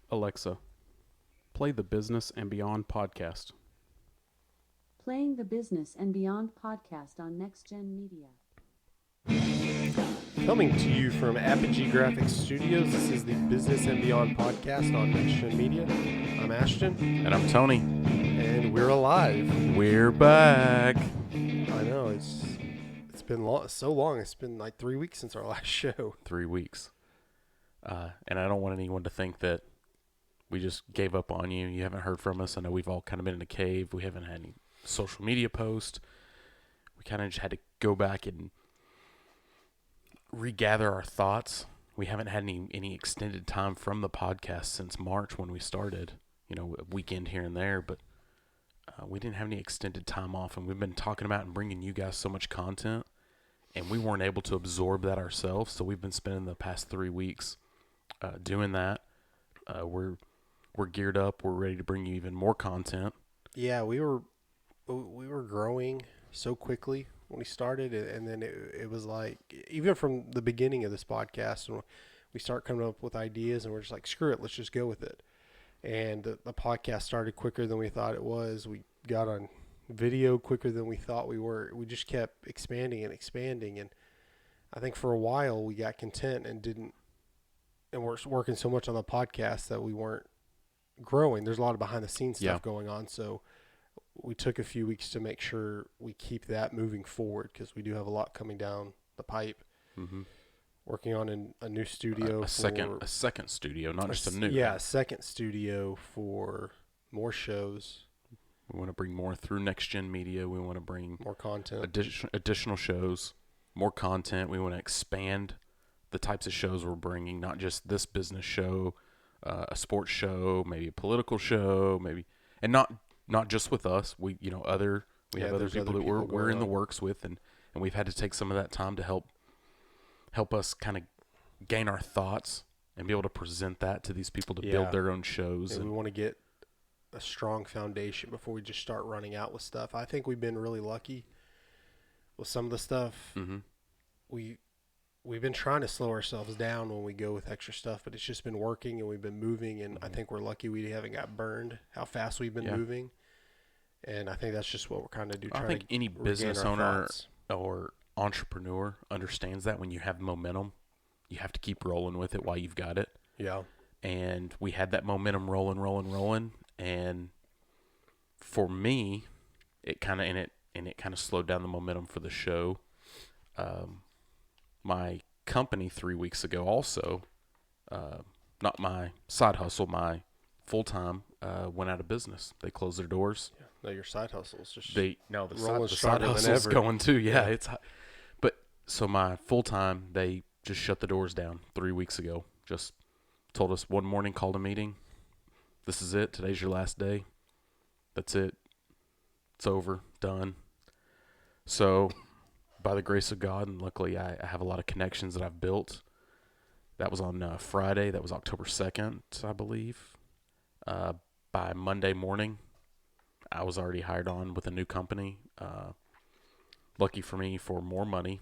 Alexa, play the Business and Beyond podcast. Playing the Business and Beyond podcast on Next Gen Media. Coming to you from Apogee Grafix Studios, this is the Business and Beyond podcast on Next Gen Media. I'm Ashton. And I'm Tony. And we're alive. We're back. I know, it's been so long. It's been like 3 weeks since our last show. 3 weeks. And I don't want anyone to think that we just gave up on you. You haven't heard from us. I know we've all kind of been in a cave. We haven't had any social media posts. We kind of just had to go back and regather our thoughts. We haven't had any extended time from the podcast since March when we started. A weekend here and there, but we didn't have any extended time off, and we've been talking about and bringing you guys so much content, and we weren't able to absorb that ourselves, so we've been spending the past 3 weeks doing that. We're geared up. We're ready to bring you even more content. Yeah, we were growing so quickly when we started, and then it was like, even from the beginning of this podcast, when we start coming up with ideas, and we're just like, screw it, let's just go with it. And the podcast started quicker than we thought it was. We got on video quicker than we thought we were. We just kept expanding. And I think for a while we got content and we're working so much on the podcast that we weren't growing. There's a lot of behind the scenes stuff going on. So we took a few weeks to make sure we keep that moving forward, because we do have a lot coming down the pipe. Mm-hmm. Working on a new studio, a second studio, not just a new. Yeah, a second studio for more shows. We want to bring more through Next Gen Media. We want to bring more content, additional shows, more content. We want to expand the types of shows we're bringing, not just this business show, a sports show, maybe a political show, maybe, and not just with us. We have other people that we're in the works with, and we've had to take some of that time to help us kind of gain our thoughts and be able to present that to these people to build their own shows. And we want to get a strong foundation before we just start running out with stuff. I think we've been really lucky with some of the stuff. Mm-hmm. We've been trying to slow ourselves down when we go with extra stuff, but it's just been working, and we've been moving, and I think we're lucky we haven't got burned how fast we've been moving. And I think that's just what we're kind of doing. I think any business owner or entrepreneur understands that when you have momentum, you have to keep rolling with it while you've got it. Yeah. And we had that momentum rolling. And for me, it kind of slowed down the momentum for the show. My company 3 weeks ago also, not my side hustle, my full-time, went out of business. They closed their doors. Yeah. No, your side hustle is just the side hustle's going too. Yeah. But so my full-time, they just shut the doors down 3 weeks ago. Just told us one morning, called a meeting. This is it. Today's your last day. That's it. It's over. Done. So by the grace of God, and luckily I have a lot of connections that I've built. That was on Friday. That was October 2nd, I believe. By Monday morning, I was already hired on with a new company. Lucky for me, for more money.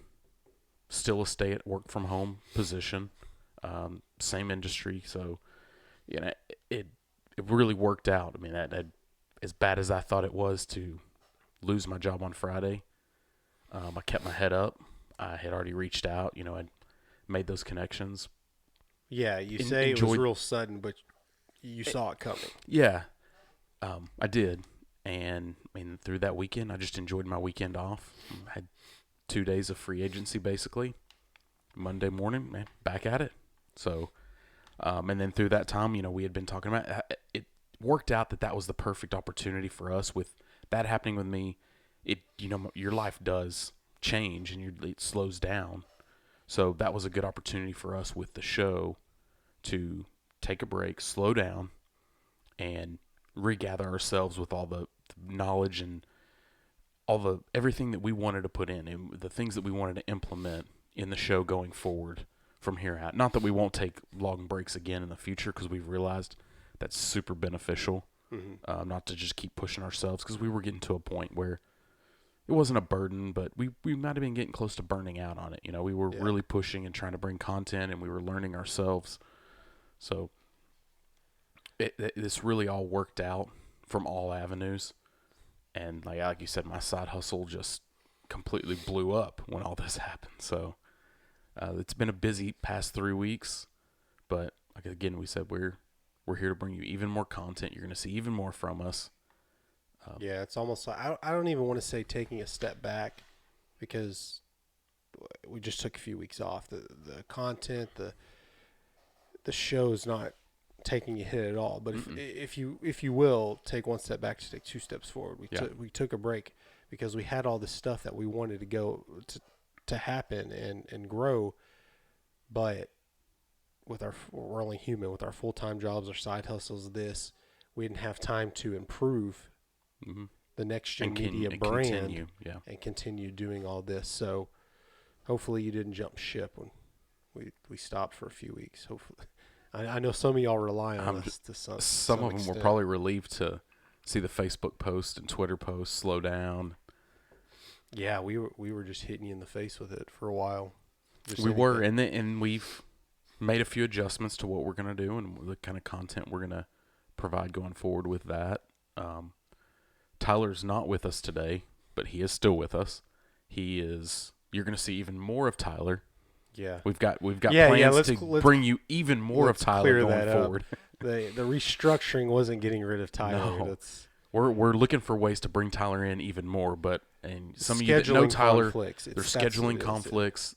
Still a stay at work from home position. Same industry. So, it really worked out. I mean, that as bad as I thought it was to lose my job on Friday, I kept my head up. I had already reached out. I'd made those connections. Yeah, it was real sudden, but you saw it coming. Yeah, I did. And through that weekend, I just enjoyed my weekend off. I had 2 days of free agency, basically. Monday morning, man, back at it. So, and then through that time, we had been talking about it. Worked out that was the perfect opportunity for us. With that happening with me, your life does change and it slows down. So that was a good opportunity for us with the show to take a break, slow down, and regather ourselves with all the knowledge and everything that we wanted to put in and the things that we wanted to implement in the show going forward from here out. Not that we won't take long breaks again in the future, because we've realized that's super beneficial. Mm-hmm. Not to just keep pushing ourselves, because we were getting to a point where it wasn't a burden, but we might have been getting close to burning out on it. We were really pushing and trying to bring content, and we were learning ourselves. So this really all worked out from all avenues. And like you said, my side hustle just completely blew up when all this happened. So it's been a busy past 3 weeks. But like again, we said we're here to bring you even more content. You're going to see even more from us. Yeah, it's almost like I don't even want to say taking a step back, because we just took a few weeks off. The content, the show's not taking a hit at all. But if you will take one step back to take 2 steps forward, we took a break because we had all this stuff that we wanted to go to happen and grow, but we're only human with our full-time jobs, our side hustles. We didn't have time to improve the Next Gen Media brand and continue doing all this. So hopefully you didn't jump ship when we stopped for a few weeks. Hopefully, I know some of y'all rely on us to some of them extent. were probably relieved to see the Facebook post and Twitter posts slow down. Yeah, we were just hitting you in the face with it for a while. And we've made a few adjustments to what we're going to do and the kind of content we're going to provide going forward with that. Tyler's not with us today, but he is still with us. You're going to see even more of Tyler. Yeah. We've got plans to bring you even more of Tyler going forward. The restructuring wasn't getting rid of Tyler. No. We're looking for ways to bring Tyler in even more, and some of you that know Tyler, there's scheduling conflicts.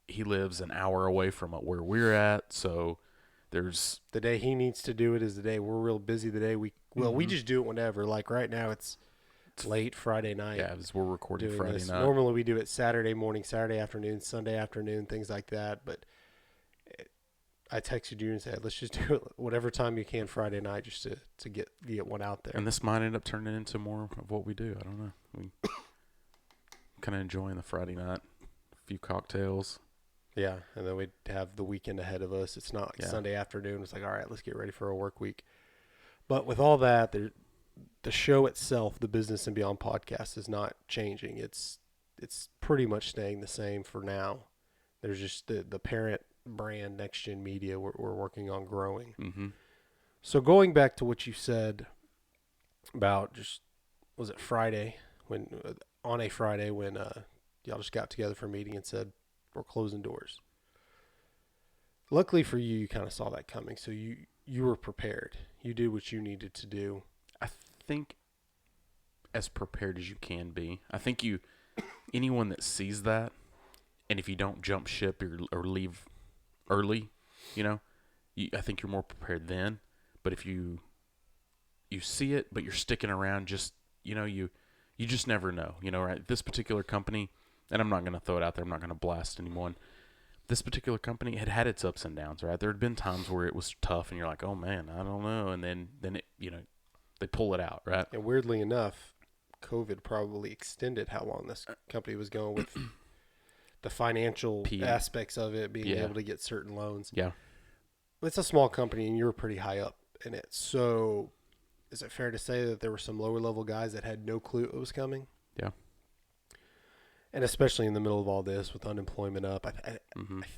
He lives an hour away from where we're at, so there's the day he needs to do it is the day we're real busy. The day we just do it whenever. Like right now, it's late Friday night. Yeah, we're recording Friday night. Normally we do it Saturday morning, Saturday afternoon, Sunday afternoon, things like that. But I texted you and said, let's just do it whatever time you can Friday night, just to get one out there. And this might end up turning into more of what we do. I don't know. We kind of enjoying the Friday night, a few cocktails. Yeah, and then we'd have the weekend ahead of us. It's not like Sunday afternoon. It's like, all right, let's get ready for a work week. But with all that, the show itself, the Business and Beyond podcast, is not changing. It's pretty much staying the same for now. There's just the parent brand, Next Gen Media, we're working on growing. Mm-hmm. So going back to what you said about was it Friday when y'all just got together for a meeting and said, we're closing doors. Luckily for you, you kind of saw that coming. So you were prepared. You did what you needed to do. I think as prepared as you can be. I think anyone that sees that, and if you don't jump ship or leave early, I think you're more prepared then. But if you see it, but you're sticking around, just, you just never know, right? This particular company, and I'm not going to throw it out there. I'm not going to blast anyone. This particular company had its ups and downs, right? There had been times where it was tough and you're like, oh man, I don't know. And then it, they pull it out, right? And weirdly enough, COVID probably extended how long this company was going with the financial aspects of it, being able to get certain loans. Yeah. It's a small company and you're pretty high up in it. So is it fair to say that there were some lower level guys that had no clue it was coming? Yeah. And especially in the middle of all this with unemployment up, I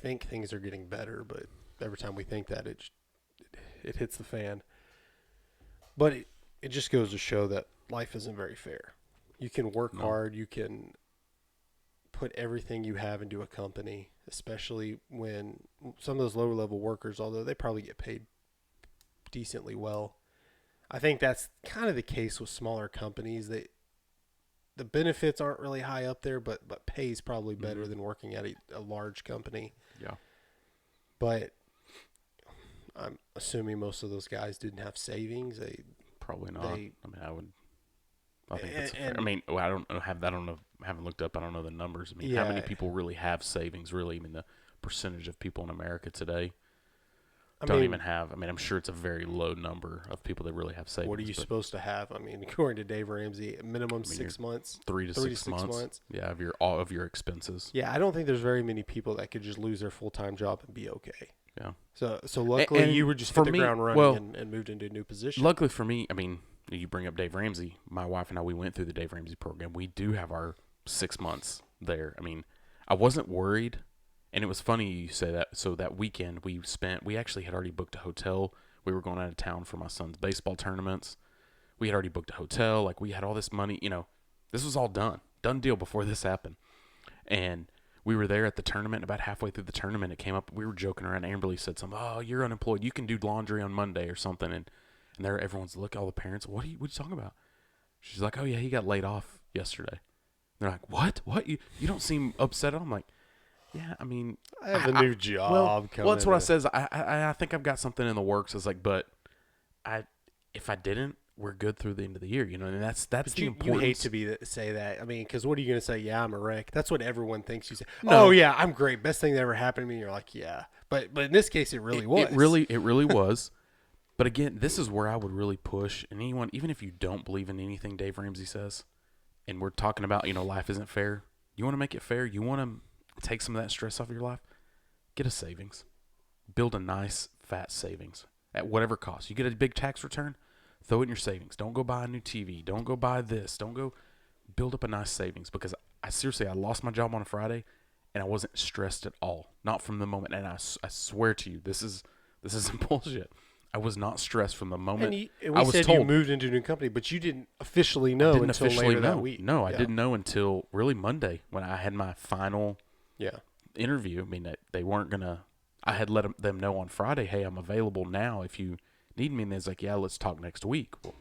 think things are getting better, but every time we think that, it hits the fan. But it just goes to show that life isn't very fair. You can work hard, you can put everything you have into a company, especially when some of those lower level workers, although they probably get paid decently well. I think that's kind of the case with smaller companies. The benefits aren't really high up there, but pay is probably better than working at a large company. Yeah. But I'm assuming most of those guys didn't have savings. They probably not. I think that's fair. I don't know. I haven't looked up. I don't know the numbers. How many people really have savings? Really, the percentage of people in America today don't even have. I'm sure it's a very low number of people that really have savings. What are you supposed to have? According to Dave Ramsey, minimum 6 months, 3 to 6 months. Yeah, of your expenses. Yeah, I don't think there's very many people that could just lose their full-time job and be okay. Yeah. So luckily you were just hit the ground running and moved into a new position. Luckily for me, you bring up Dave Ramsey. My wife and I, we went through the Dave Ramsey program. We do have our 6 months there. I wasn't worried. And it was funny you say that. So that weekend we actually had already booked a hotel. We were going out of town for my son's baseball tournaments. We had already booked a hotel. Like, we had all this money. This was all done. Done deal before this happened. And we were there at the tournament. About halfway through the tournament, it came up. We were joking around. Amberly said something. Oh, you're unemployed. You can do laundry on Monday or something. And there, everyone's looking. All the parents. What are you talking about? She's like, oh yeah, he got laid off yesterday. They're like, what? You don't seem upset. I'm like, yeah. I mean, I have a new job coming. Well, that's what I says. I think I've got something in the works. It's like, but if I didn't, we're good through the end of the year, and that's the importance. You hate to say that. I mean, because what are you going to say? Yeah, I'm a wreck. That's what everyone thinks you say. No. Oh yeah, I'm great. Best thing that ever happened to me. And you're like, yeah, but in this case, it really was. It really was. But again, this is where I would really push. And anyone, even if you don't believe in anything Dave Ramsey says, and we're talking about, life isn't fair. You want to make it fair. You want to take some of that stress off of your life. Get a savings. Build a nice fat savings at whatever cost. You get a big tax return. Throw it in your savings. Don't go buy a new TV. Don't go buy this. Don't go build up a nice savings, because I lost my job on a Friday and I wasn't stressed at all. Not from the moment. And I swear to you, this is bullshit. I was not stressed from the moment I was told you moved into a new company, but you didn't officially know until later that week. No, I didn't know until really Monday when I had my final interview. I mean, they weren't going to – I had let them know on Friday, hey, I'm available now if you – need me, and they's like, yeah, let's talk next week. Well,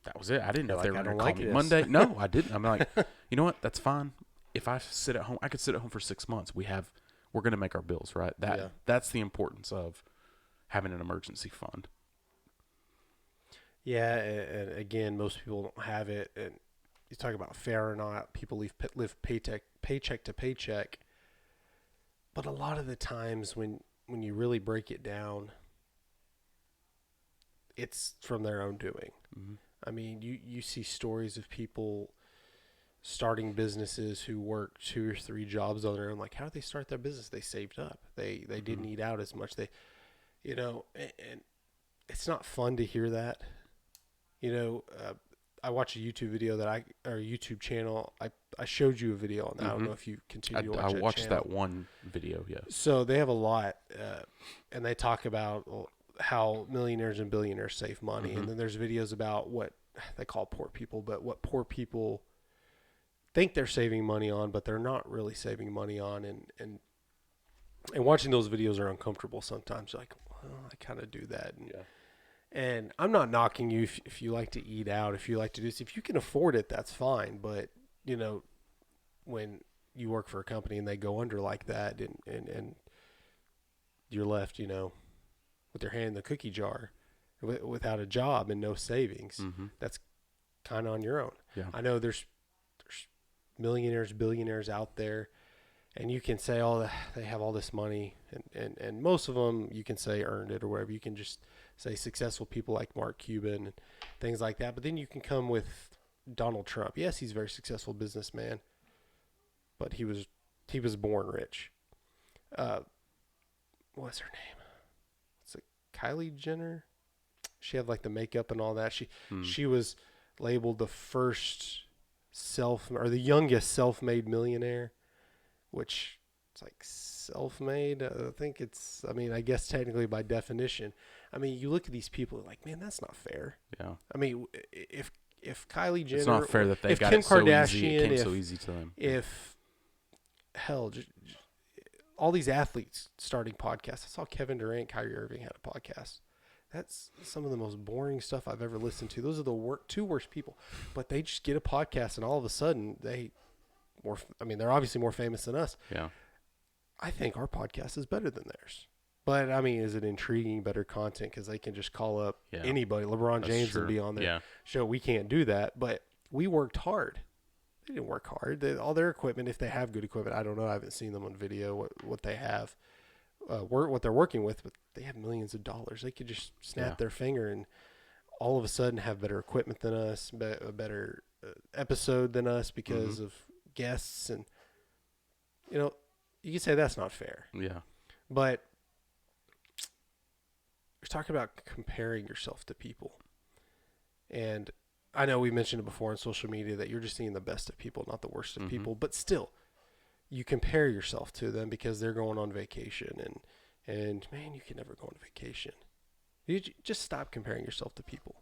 that was it. I didn't know if they were going to call me Monday. No, I didn't. I'm like, you know what? That's fine. If I sit at home, I could sit at home for 6 months. We're going to make our bills, right? That's the importance of having an emergency fund. Yeah, and again, most people don't have it. And you talk about fair or not. People live paycheck to paycheck. But a lot of the times when you really break it down, it's from their own doing. Mm-hmm. I mean, you see stories of people starting businesses who work 2 or 3 jobs on their own. Like, how did they start their business? They saved up. They didn't eat out as much. And it's not fun to hear that. I watched a YouTube video or a YouTube channel. I showed you a video on that. I don't know if you continue to watch that. I watched that one video, yeah. So they have a lot, and they talk about how millionaires and billionaires save money. And then there's videos about what they call poor people, but what poor people think they're saving money on, but they're not really saving money on. And watching those videos are uncomfortable sometimes. Like, well, I kind of do that. And I'm not knocking you if you like to eat out, if you like to do this. If you can afford it, that's fine. But, when you work for a company and they go under like that and you're left, with your hand in the cookie jar without a job and no savings, that's kind of on your own. Yeah. I know there's millionaires, billionaires out there, and you can say, oh, they have all this money, and most of them you can say earned it or whatever. You can just say successful people like Mark Cuban and things like that. But then you can come with Donald Trump. Yes, he's a very successful businessman, but he was born rich. What's her name? Kylie Jenner. She had like the makeup and all that. She was labeled the first the youngest self-made millionaire, which it's like self-made. I guess technically by definition. I mean, you look at these people like, man, that's not fair. Yeah. I mean, if Kylie Jenner, it's not fair that they got Kim it so Kardashian, easy. It came so easy to them. If all these athletes starting podcasts. I saw Kevin Durant, Kyrie Irving had a podcast. That's some of the most boring stuff I've ever listened to. Those are the two worst people. But they just get a podcast, and all of a sudden, they're obviously more famous than us. Yeah. I think our podcast is better than theirs. But, I mean, is it intriguing, better content? Because they can just call up anybody, LeBron James, and be on their show. We can't do that. But we worked hard. They didn't work hard. All their equipment, if they have good equipment, I don't know. I haven't seen them on video, what they have, what they're working with, but they have millions of dollars. They could just snap their finger and all of a sudden have better equipment than us, a better episode than us because of guests. And, you can say that's not fair. Yeah. But we're talking about comparing yourself to people. And I know we mentioned it before on social media that you're just seeing the best of people, not the worst of people. But still, you compare yourself to them because they're going on vacation. And man, you can never go on vacation. Just stop comparing yourself to people.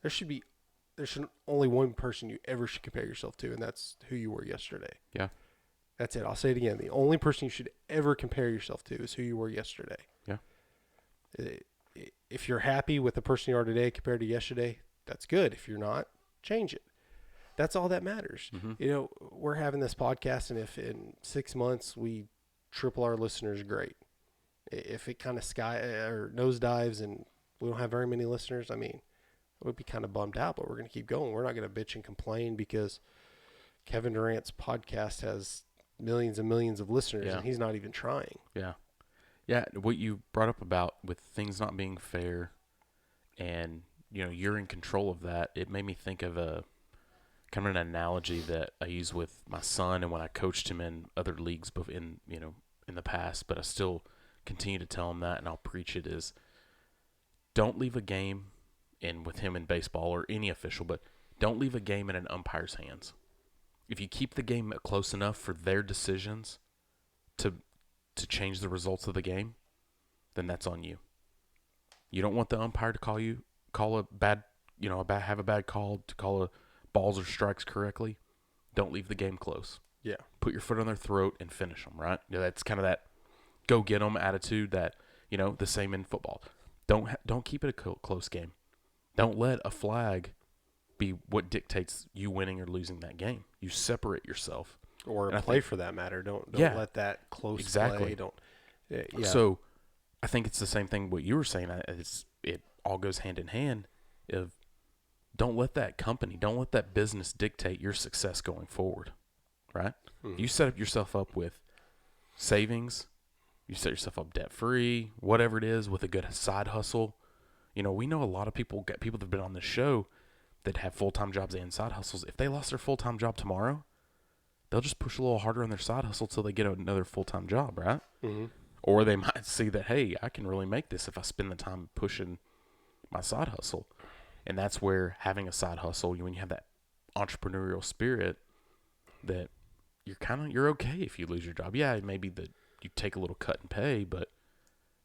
There should only one person you ever should compare yourself to, and that's who you were yesterday. Yeah. That's it. I'll say it again. The only person you should ever compare yourself to is who you were yesterday. Yeah. If you're happy with the person you are today compared to yesterday, that's good. If you're not, change it. That's all that matters. Mm-hmm. We're having this podcast, and if in 6 months we triple our listeners, great. If it kind of nosedives and we don't have very many listeners, I mean, we'd be kind of bummed out, but we're going to keep going. We're not going to bitch and complain because Kevin Durant's podcast has millions and millions of listeners, and he's not even trying. Yeah. Yeah, what you brought up about with things not being fair and, you're in control of that, it made me think of a kind of an analogy that I use with my son and when I coached him in other leagues in the past, but I still continue to tell him that, and I'll preach it, is don't leave a game, and with him in baseball or any official, but don't leave a game in an umpire's hands. If you keep the game close enough for their decisions to change the results of the game, then that's on you. You don't want the umpire to call a bad call, to call a balls or strikes correctly. Don't leave the game close. Yeah. Put your foot on their throat and finish them, right? That's kind of that go get them attitude that, the same in football. Don't keep it a close game. Don't let a flag be what dictates you winning or losing that game. You separate yourself. Or play for that matter. Don't let that close play. Don't. Yeah. So I think it's the same thing what you were saying. It all goes hand in hand. Don't let that company, don't let that business dictate your success going forward, right? Mm-hmm. You set yourself up with savings. You set yourself up debt-free, whatever it is, with a good side hustle. We know a lot of people that have been on this show that have full-time jobs and side hustles. If they lost their full-time job tomorrow, they'll just push a little harder on their side hustle till they get another full-time job, right? Mm-hmm. Or they might see that, hey, I can really make this if I spend the time pushing my side hustle. And that's where having a side hustle, when you have that entrepreneurial spirit, that you're okay if you lose your job. Yeah, it may be that you take a little cut in pay, but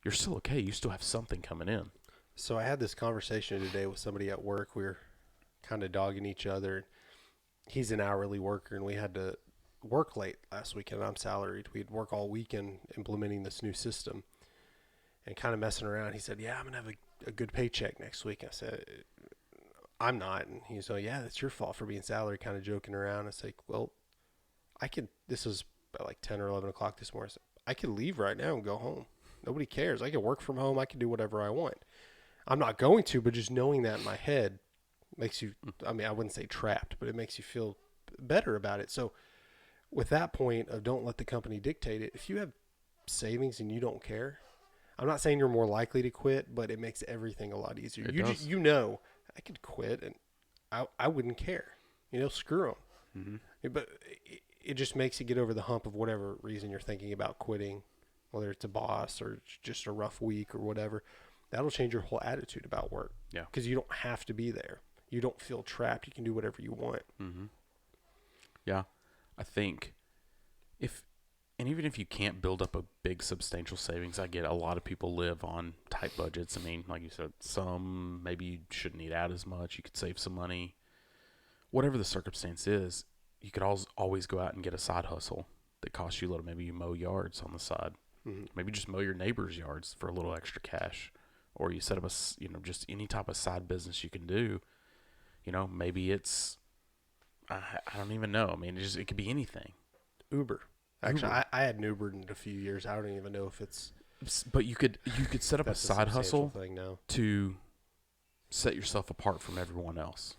you're still okay. You still have something coming in. So I had this conversation today with somebody at work. We were kind of dogging each other. He's an hourly worker, and we had to work late last weekend. I'm salaried. We'd work all weekend implementing this new system and kind of messing around. He said, yeah, I'm going to have a good paycheck next week. I said, I'm not. And he's like, yeah, that's your fault for being salary, kind of joking around. It's like, well, this was about like 10 or 11 o'clock this morning. I could leave right now and go home. Nobody cares. I can work from home. I can do whatever I want. I'm not going to, but just knowing that in my head makes you, I wouldn't say trapped, but it makes you feel better about it. So with that point of don't let the company dictate it, if you have savings and you don't care, I'm not saying you're more likely to quit, but it makes everything a lot easier. I could quit and I wouldn't care. Screw them. Mm-hmm. But it just makes you get over the hump of whatever reason you're thinking about quitting, whether it's a boss or just a rough week or whatever. That'll change your whole attitude about work. Yeah. Because you don't have to be there. You don't feel trapped. You can do whatever you want. Mm-hmm. Yeah. I think even if you can't build up a big substantial savings, I get a lot of people live on tight budgets. Like you said, some maybe you shouldn't eat out as much. You could save some money. Whatever the circumstance is, you could always go out and get a side hustle that costs you a little. Maybe you mow yards on the side. Mm-hmm. Maybe just mow your neighbor's yards for a little extra cash. Or you set up just any type of side business you can do. Maybe it's, I don't even know. It could be anything. Uber. Actually, I hadn't Ubered in a few years. I don't even know if it's. But you could set up a side hustle to set yourself apart from everyone else.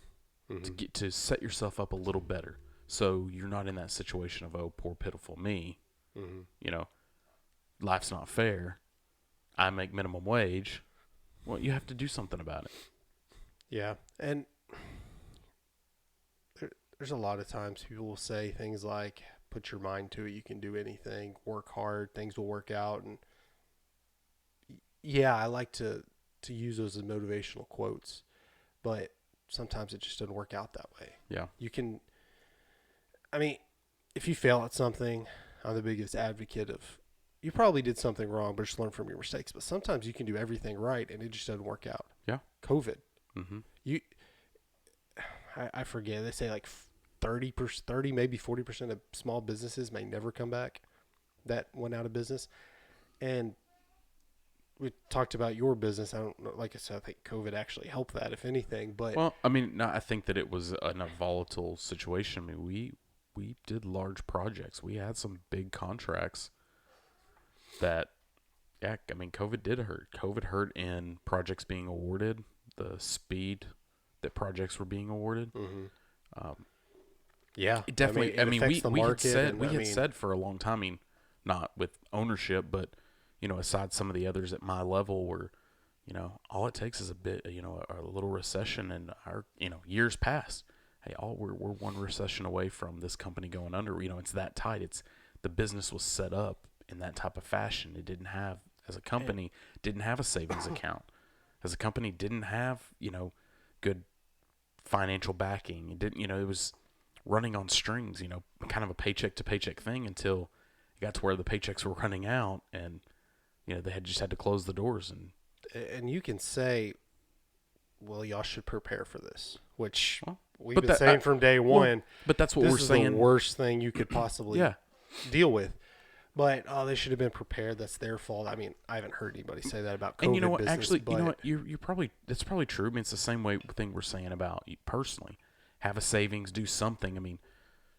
Mm-hmm. To set yourself up a little better, so you're not in that situation of, oh, poor pitiful me. Mm-hmm. Life's not fair. I make minimum wage. Well, you have to do something about it. Yeah, and there's a lot of times people will say things like, put your mind to it, you can do anything, work hard, things will work out. And yeah, I like to use those as motivational quotes, but sometimes it just doesn't work out that way. Yeah. If you fail at something, I'm the biggest advocate of, you probably did something wrong, but just learn from your mistakes. But sometimes you can do everything right and it just doesn't work out. Yeah. COVID. Mm-hmm. I forget. They say like 30, maybe 40% of small businesses may never come back that went out of business. And we talked about your business. I don't know. Like I said, I think COVID actually helped that, if anything. But Well, I mean, no, I think that it was a volatile situation. I mean, we did large projects. We had some big contracts that, yeah, I mean, COVID did hurt. COVID hurt in projects being awarded, the speed that projects were being awarded. yeah, It definitely. I mean, we had said and, said for a long time. I mean, not with ownership, but aside some of the others at my level, where all it takes is a bit, a little recession, and our years pass. Hey, we're one recession away from this company going under. It's that tight. It's the business was set up in that type of fashion. It didn't have, as a company, didn't have a savings account. As a company, didn't have good financial backing. It didn't. It was running on strings, kind of a paycheck to paycheck thing until it got to where the paychecks were running out, and they had to close the doors. And you can say, well, y'all should prepare for this, which we've but been that- saying from day one. Well, but that's what This we're is saying. the worst thing you could possibly Yeah. deal with. But they should have been prepared. That's their fault. I mean, I haven't heard anybody say that about COVID And you know what? business, Actually, but you know what? You're probably that's probably true. I mean, it's the same thing we're saying about you personally. Have a savings, do something. I mean,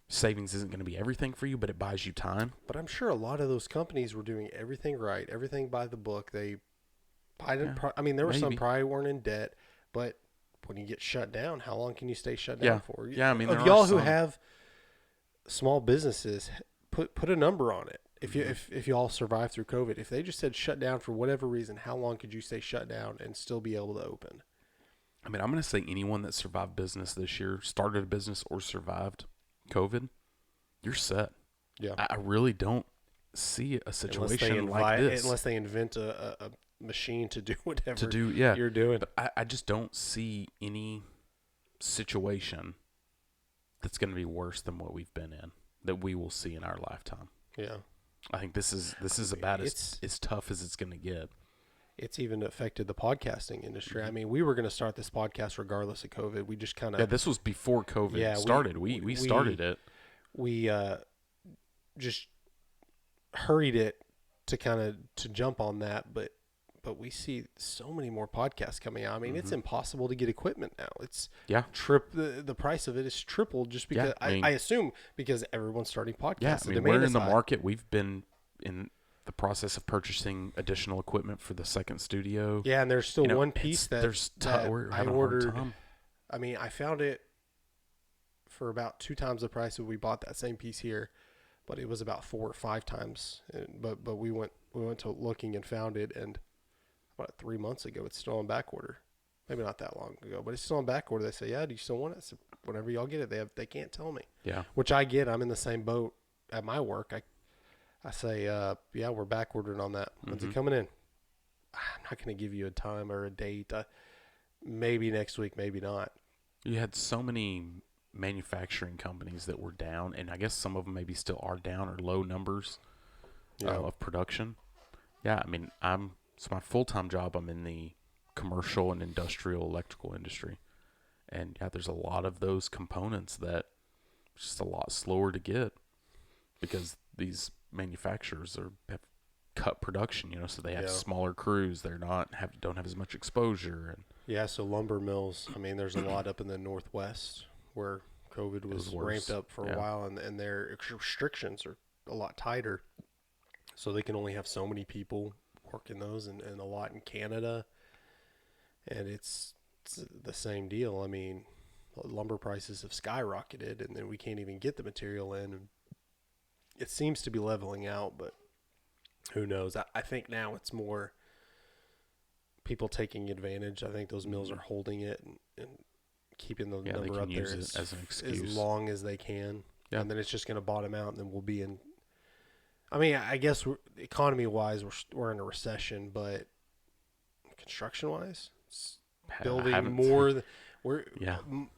savings isn't going to be everything for you, but it buys you time. But I'm sure a lot of those companies were doing everything right, everything by the book. They, I mean, there were some maybe. probably weren't in debt, but when you get shut down, how long can you stay shut Yeah. down for? Yeah, I mean, of there are y'all who some. have small businesses, put a number on it. If you Mm-hmm. if y'all survive through COVID, if they just said shut down for whatever reason, how long could you stay shut down and still be able to open? I mean, I'm going to say anyone that survived business this year, started a business or survived COVID, you're set. Yeah. I really don't see a situation like this. Unless they invent a machine to do whatever Yeah. you're doing. But I just don't see any situation that's going to be worse than what we've been in, that we will see in our lifetime. Yeah. I think this is about as tough as it's going to get. It's even affected the podcasting industry. I mean, we were going to start this podcast regardless of COVID. We just kind of... Yeah, this was before COVID started. We started it. We just hurried it to jump on that, but we see so many more podcasts coming out. I mean, it's impossible to get equipment now. It's the price of it is tripled just because I assume because everyone's starting podcasts. Yeah, I mean, we're in the market. We've been in the process of purchasing additional equipment for the second studio. Yeah, and there's still one piece that we're I having a hard ordered. time. I mean, I found it for about 2 times the price that we bought that same piece here, but it was about 4 or 5 times. But we went to looking and found it, and about 3 months ago, it's still on back order. Maybe not that long ago, but it's still on back order. They say, "Yeah, do you still want it?" So whenever y'all get it, they can't tell me. Yeah, which I get. I'm in the same boat at my work. I say, "Yeah, we're back ordering on that. When's it coming in?" I'm not going to give you a time or a date. Maybe next week, maybe not. you had so many manufacturing companies that were down, and I guess some of them maybe still are down or low numbers of production. Yeah, I mean, it's my full-time job. I'm in the commercial and industrial electrical industry, and yeah, there's a lot of those components that it's just a lot slower to get because these manufacturers have cut production, so they have smaller crews. They're don't have as much exposure. And yeah, so lumber mills. I mean, there's a lot up in the Northwest where COVID was ramped up for a while, and their restrictions are a lot tighter, so they can only have so many people working those, and a lot in Canada, and it's the same deal. I mean, lumber prices have skyrocketed, and then we can't even get the material in. And it seems to be leveling out, but who knows? I think now it's more people taking advantage. I think those mills are holding it and keeping the number up there as an excuse as long as they can. Yeah. And then it's just going to bottom out, and then we'll be in. I mean, I guess economy-wise, we're in a recession, but construction-wise, building more.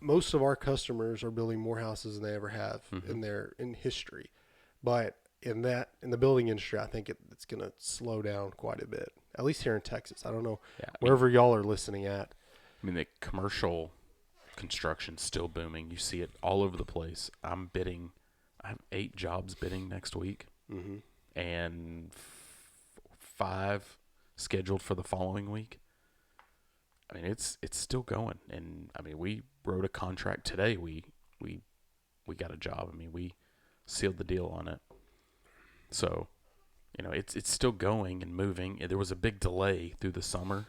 Most of our customers are building more houses than they ever have in history. But in the building industry, I think it's going to slow down quite a bit. At least here in Texas. I don't know wherever y'all are listening at. I mean, the commercial construction's still booming. You see it all over the place. I have 8 jobs bidding next week, and 5 scheduled for the following week. I mean, it's still going, and I mean, we wrote a contract today. We got a job. I mean, we sealed the deal on it. So, you know, it's still going and moving. There was a big delay through the summer,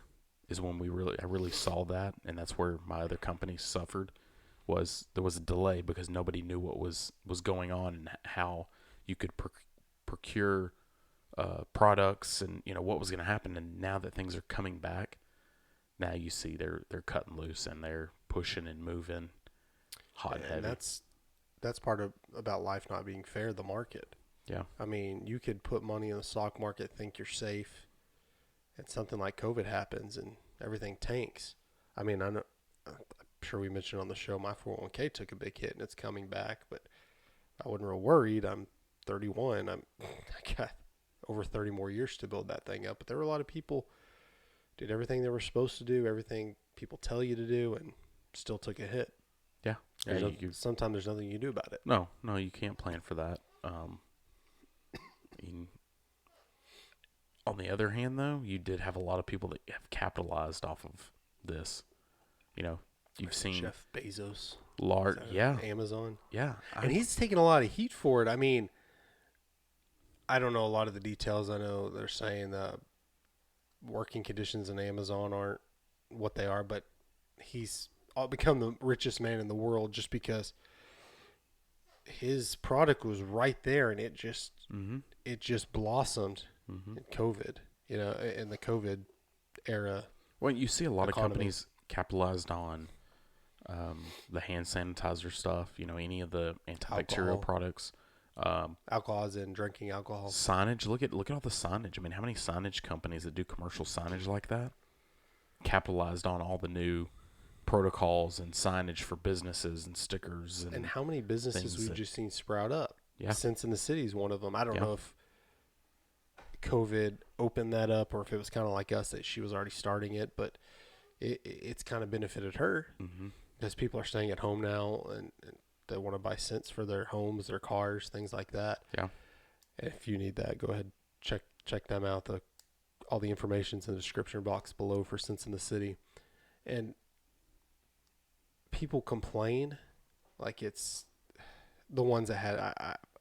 is when I really saw that, and that's where my other company suffered. There was a delay because nobody knew what was going on and how you could procure products, and you know what was going to happen. And now that things are coming back, now you see they're cutting loose and they're pushing and moving hot and heavy. That's part about life not being fair. The market. Yeah. I mean, you could put money in the stock market, think you're safe, and something like COVID happens and everything tanks. I mean, I'm sure we mentioned on the show my 401k took a big hit and it's coming back, but I wasn't real worried. I'm 31. I got over 30 more years to build that thing up. But there were a lot of people did everything they were supposed to do, everything people tell you to do, and still took a hit. Yeah. Sometimes there's nothing you can do about it. No, you can't plan for that. On the other hand, though, you did have a lot of people that have capitalized off of this. You know, you've seen Jeff Bezos, Amazon, and he's taking a lot of heat for it. I mean, I don't know a lot of the details. I know they're saying the working conditions in Amazon aren't what they are, but he's become the richest man in the world just because his product was right there, and it just blossomed in COVID. You know, in the COVID era. Well, you see a lot of companies capitalized on the hand sanitizer stuff. You know, any of the antibacterial products. Alcohols and drinking alcohol. Signage. Look at all the signage. I mean, how many signage companies that do commercial signage like that capitalized on all the new protocols and signage for businesses and stickers and how many businesses we've just seen sprout up. Sense in the City is one of them. I don't know if COVID opened that up or if it was kind of like us that she was already starting it, but it's kind of benefited her because people are staying at home now and they want to buy scents for their homes, their cars, things like that. Yeah. And if you need that, go ahead, check them out. All the information's in the description box below for Sense in the City. And people complain like it's the ones that had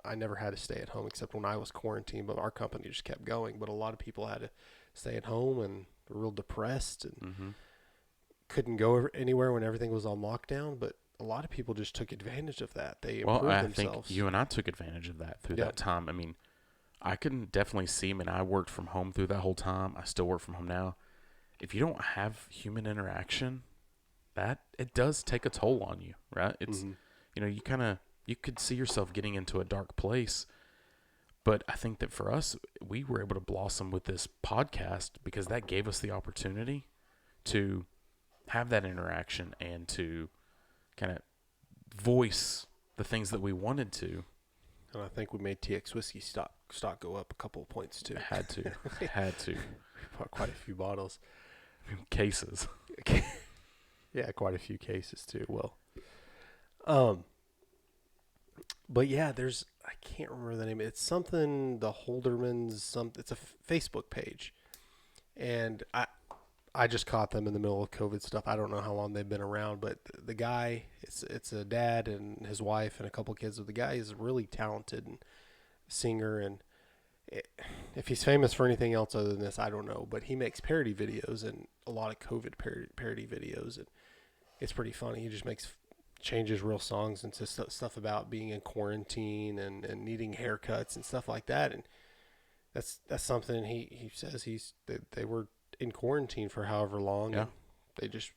I never had to stay at home except when I was quarantined, but our company just kept going. But a lot of people had to stay at home and were real depressed and couldn't go anywhere when everything was on lockdown. But a lot of people just took advantage of that. They improved themselves. Think you and I took advantage of that through that time. I mean, I can definitely see. I mean, I worked from home through that whole time. I still work from home now. If you don't have human interaction, it does take a toll on you, right? It's you know, you could see yourself getting into a dark place. But I think that for us, we were able to blossom with this podcast because that gave us the opportunity to have that interaction and to kind of voice the things that we wanted to. And I think we made TX whiskey stock go up a couple of points too. Had to. We bought quite a few bottles. Cases. Yeah, quite a few cases too. Well, but yeah, I can't remember the name. It's something, the Holdermans, it's a Facebook page. And I just caught them in the middle of COVID stuff. I don't know how long they've been around, but the guy, it's a dad and his wife and a couple kids. But the guy is really talented and singer, and if he's famous for anything else other than this, I don't know. But he makes parody videos and a lot of COVID parody videos, and it's pretty funny. He just changes real songs into stuff about being in quarantine and needing haircuts and stuff like that. And that's something he says they were in quarantine for however long. Yeah. They just,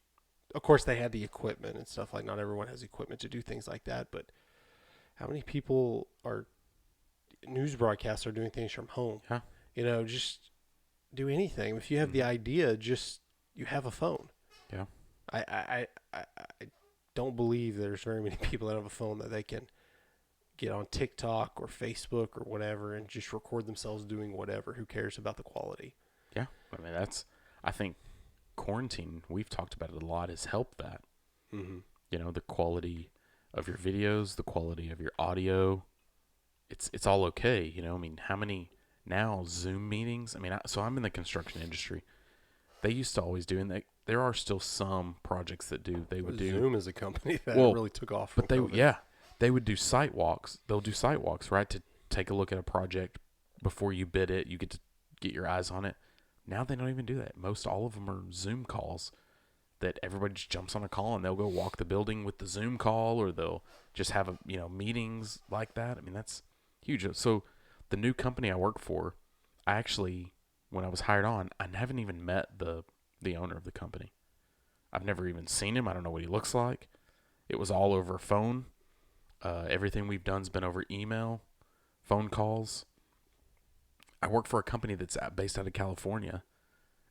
of course they had the equipment and stuff, like not everyone has equipment to do things like that, but how many people news broadcasts are doing things from home? Yeah. You know, just do anything. If you have the idea, you have a phone. Yeah. I don't believe there's very many people that have a phone that they can get on TikTok or Facebook or whatever and just record themselves doing whatever. Who cares about the quality? Yeah. I mean, I think quarantine, we've talked about it a lot, has helped that. Mm-hmm. You know, the quality of your videos, the quality of your audio, it's all okay. You know, I mean, how many now Zoom meetings? I mean, so I'm in the construction industry. They used to always do, and there are still some projects that do. They would do. Zoom is a company that Well, really took off from But COVID. they would do site walks. They'll do site walks, right, to take a look at a project before you bid it. You get to get your eyes on it. Now they don't even do that. Most all of them are Zoom calls that everybody just jumps on a call and they'll go walk the building with the Zoom call, or they'll just have meetings like that. I mean, that's huge. So the new company I work for, I actually, when I was hired on, I haven't even met the owner of the company. I've never even seen him. I don't know what he looks like. It was all over phone. Everything we've done's been over email, phone calls. I work for a company that's based out of California,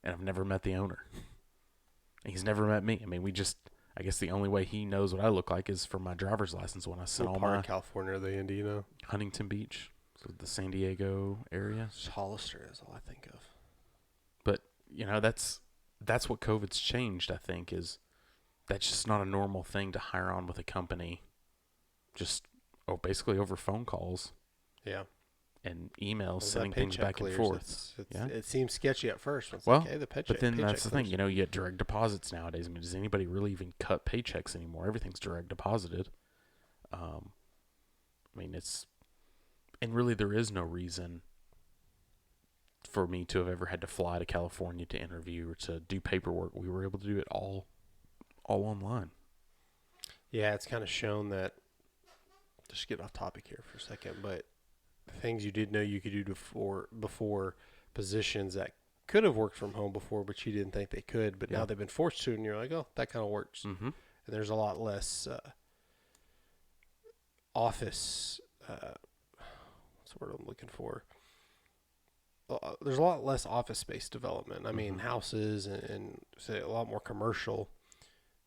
and I've never met the owner. He's never met me. I mean, I guess the only way he knows what I look like is for my driver's license when I send What all part my of California are they in? Do you know? Huntington Beach, so the San Diego area. Hollister is all I think of. But, that's what COVID's changed, I think, is that's just not a normal thing to hire on with a company just basically over phone calls Yeah. and emails, As sending that things paycheck back and clears, forth. it's- It seems sketchy at first. It's Well, like, hey, the paycheck, but then paycheck that's the thing, clears. you get direct deposits nowadays. I mean, does anybody really even cut paychecks anymore? Everything's direct deposited. I mean, and really there is no reason for me to have ever had to fly to California to interview or to do paperwork. We were able to do it all online. Yeah, it's kind of shown that, just get off topic here for a second, but the things you did know you could do before positions that could have worked from home before, but you didn't think they could, but now they've been forced to, and you're like, oh, that kind of works. Mm-hmm. And there's a lot less office, what's the word I'm looking for? There's a lot less office space development. I mean, houses and say a lot more commercial,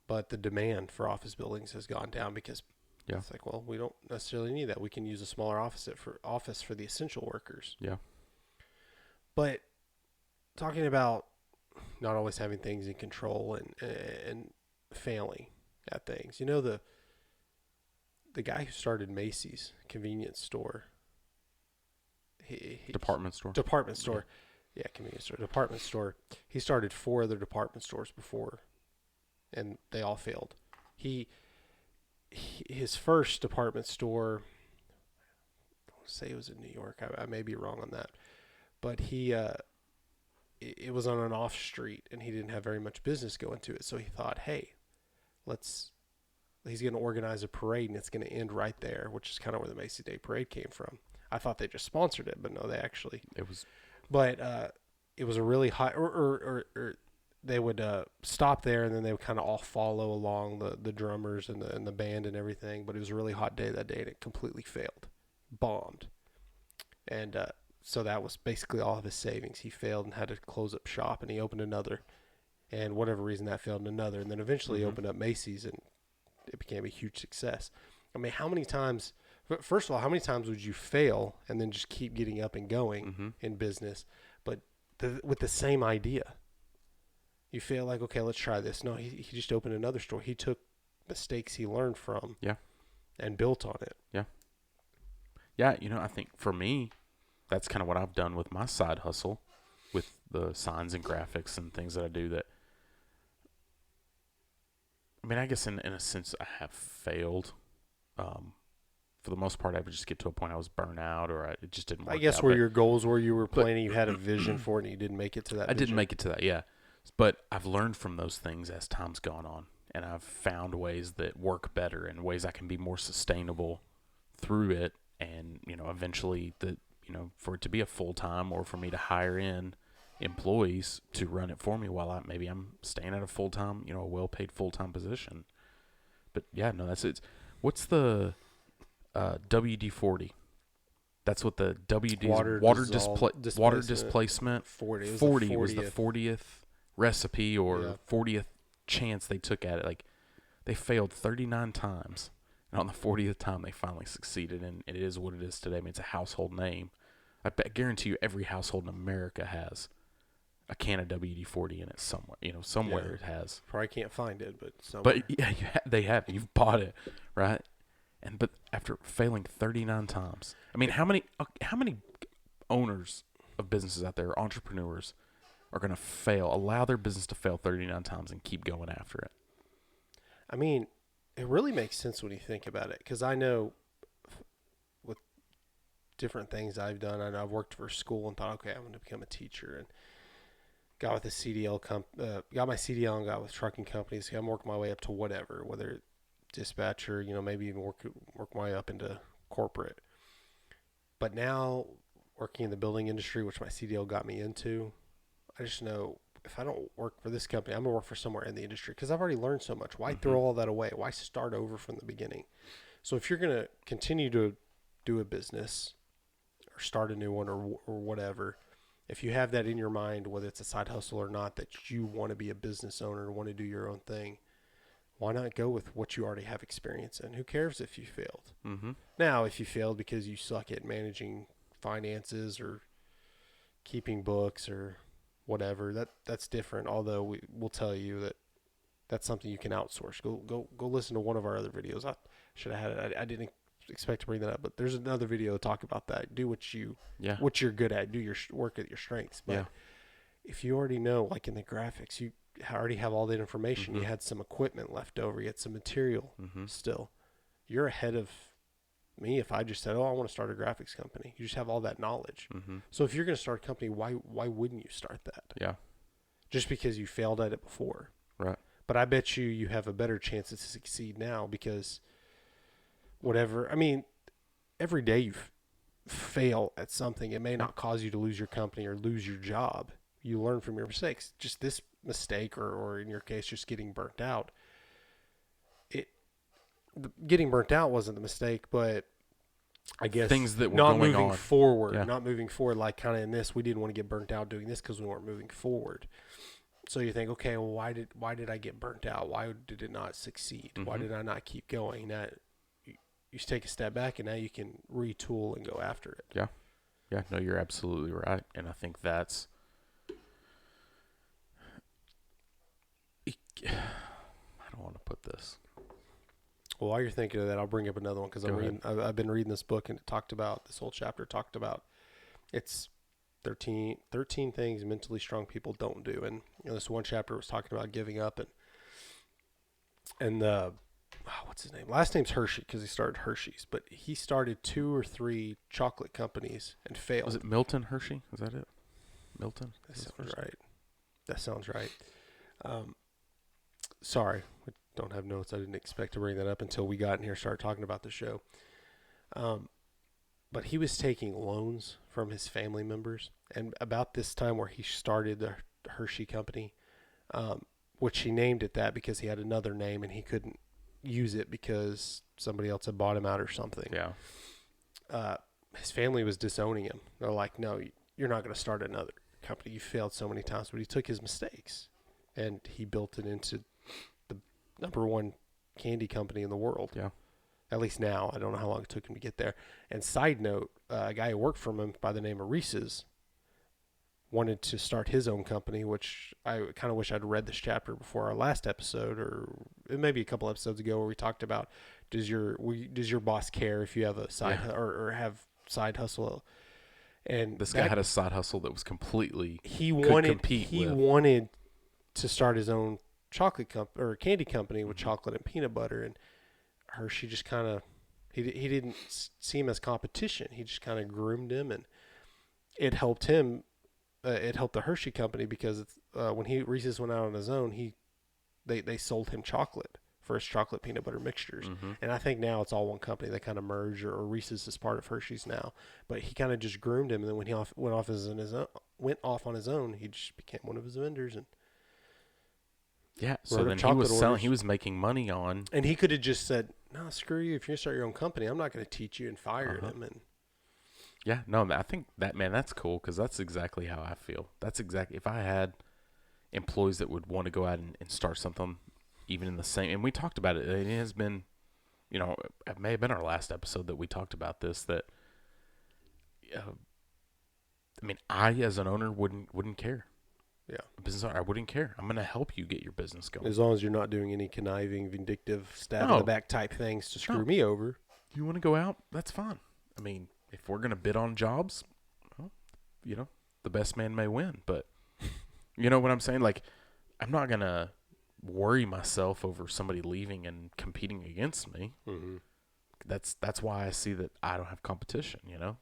but the demand for office buildings has gone down because it's like, well, we don't necessarily need that. We can use a smaller office for the essential workers. Yeah. But talking about not always having things in control and failing at things, the guy who started Macy's convenience store. Department store. Yeah, convenience store. Department store. He started 4 other department stores before, and they all failed. His first department store, I want to say it was in New York. I may be wrong on that, but it was on an off street, and he didn't have very much business going to it. So he thought, hey, he's going to organize a parade, and it's going to end right there, which is kind of where the Macy's Day Parade came from. I thought they just sponsored it, but no, they actually. It was. But it was a really high, or they would stop there, and then they would kind of all follow along the drummers and the band and everything. But it was a really hot day that day, and it completely failed, bombed, and so that was basically all of his savings. He failed and had to close up shop, and he opened another, and whatever reason that failed, another, and then eventually he opened up Macy's, and it became a huge success. I mean, how many times? First of all, how many times would you fail and then just keep getting up and going in business, but with the same idea? You feel like, okay, let's try this. No, he just opened another store. He took mistakes he learned from and built on it. Yeah. Yeah, I think for me, that's kind of what I've done with my side hustle with the signs and graphics and things that I do that, I mean, I guess in a sense I have failed. For the most part, I would just get to a point I was burnt out, or it just didn't work out. I guess where your goals were, you were planning, you had a vision for it, and you didn't make it to that. I didn't make it to that, yeah. But I've learned from those things as time's gone on, and I've found ways that work better and ways I can be more sustainable through it, and eventually for it to be a full time, or for me to hire in employees to run it for me while I'm staying at a full time, a well paid full time position. But yeah, no, that's it. What's the WD-40? That's what the WD water displacement 40 was the 40th recipe or 40th chance they took at it. Like, they failed 39 times. And on the 40th time, they finally succeeded, and it is what it is today. I mean, it's a household name. Guarantee you every household in America has a can of WD-40 in it somewhere. Somewhere it has. Probably can't find it, but somewhere. But yeah, they have it. You've bought it, right? But after failing 39 times, I mean, how many owners of businesses out there, entrepreneurs, are going to allow their business to fail 39 times and keep going after it? I mean, it really makes sense when you think about it, because I know with different things I've done, I know I've worked for a school and thought, okay, I'm going to become a teacher, and got with a CDL got my CDL and got with trucking companies. I'm working my way up to whatever, whether dispatcher, maybe even work my way up into corporate. But now working in the building industry, which my CDL got me into, I just know if I don't work for this company, I'm going to work for somewhere in the industry, because I've already learned so much. Why throw all that away? Why start over from the beginning? So if you're going to continue to do a business or start a new one or whatever, if you have that in your mind, whether it's a side hustle or not, that you want to be a business owner, want to do your own thing, why not go with what you already have experience in? Who cares if you failed? Mm-hmm. Now, if you failed because you suck at managing finances or keeping books or whatever, that's different. Although we'll tell you that that's something you can outsource. Go listen to one of our other videos. I should have had it. I didn't expect to bring that up, but there's another video to talk about that. Do what you're good at. Do your work at your strengths. But if you already know, like in the graphics, you already have all that information. You had some equipment left over. You had some material still. You're ahead of me if I just said, I want to start a graphics company. You just have all that knowledge. So if you're going to start a company, why wouldn't you start that? Yeah. Just because you failed at it before. Right. But I bet you have a better chance to succeed now, because every day you fail at something, it may not cause you to lose your company or lose your job. You learn from your mistakes. Just this mistake, or in your case, just getting burnt out. Getting burnt out wasn't the mistake, but I guess things that were not going moving on. forward, Yeah. not moving forward, like kind of in this, we didn't want to get burnt out doing this because we weren't moving forward. So you think, okay, well, why did I get burnt out? Why did it not succeed? Why did I not keep going? That you take a step back, and now you can retool and go after it. Yeah. Yeah, no, you're absolutely right. And I think that's I don't want to put this. Well, while you're thinking of that, I'll bring up another one, because I've been reading this book, and this whole chapter talked about it's 13 things mentally strong people don't do. And this one chapter was talking about giving up, and what's his name? Last name's Hershey, because he started Hershey's, but he started 2 or 3 chocolate companies and failed. Was it Milton Hershey? Is that it? Milton? That sounds right. Sorry, I don't have notes. I didn't expect to bring that up until we got in here and started talking about the show. But he was taking loans from his family members. And about this time where he started the Hershey company, which he named it that because he had another name and he couldn't use it because somebody else had bought him out or something. Yeah. His family was disowning him. They're like, no, you're not going to start another company. You failed so many times. But he took his mistakes and he built it into the #1 candy company in the world. Yeah. At least now. I don't know how long it took him to get there. And side note, a guy who worked for him by the name of Reese's wanted to start his own company, which I kind of wish I'd read this chapter before our last episode, or maybe a couple episodes ago, where we talked about does your boss care if you have a side or have side hustle? And this guy had a side hustle that was completely he wanted to start his own chocolate or candy company with chocolate and peanut butter, and Hershey just kind of he didn't see him as competition. He just kind of groomed him, and it helped him. It helped the Hershey company because when Reese's went out on his own, they sold him chocolate for his chocolate peanut butter mixtures, and I think now it's all one company. They kind of merged, or Reese's is part of Hershey's now. But he kind of just groomed him, and then when he went off on his own, he just became one of his vendors and. Yeah, so then he was selling. He was making money on, and he could have just said, "No, screw you. If you're gonna start your own company, I'm not going to teach you," and fired him. And yeah, no, I think that's cool, because that's exactly how I feel. That's exactly if I had employees that would want to go out and start something, even in the same. And we talked about it. It has been you know, it may have been our last episode that we talked about this, that, I mean, I, as an owner, wouldn't care. Yeah. Business owner, I wouldn't care. I'm going to help you get your business going. As long as you're not doing any conniving, vindictive, stab in the back type things to screw me over. You want to go out? That's fine. I mean, if we're going to bid on jobs, well, you know, the best man may win. But you know what I'm saying? Like, I'm not going to worry myself over somebody leaving and competing against me. Mm-hmm. That's why I see that I don't have competition, you know?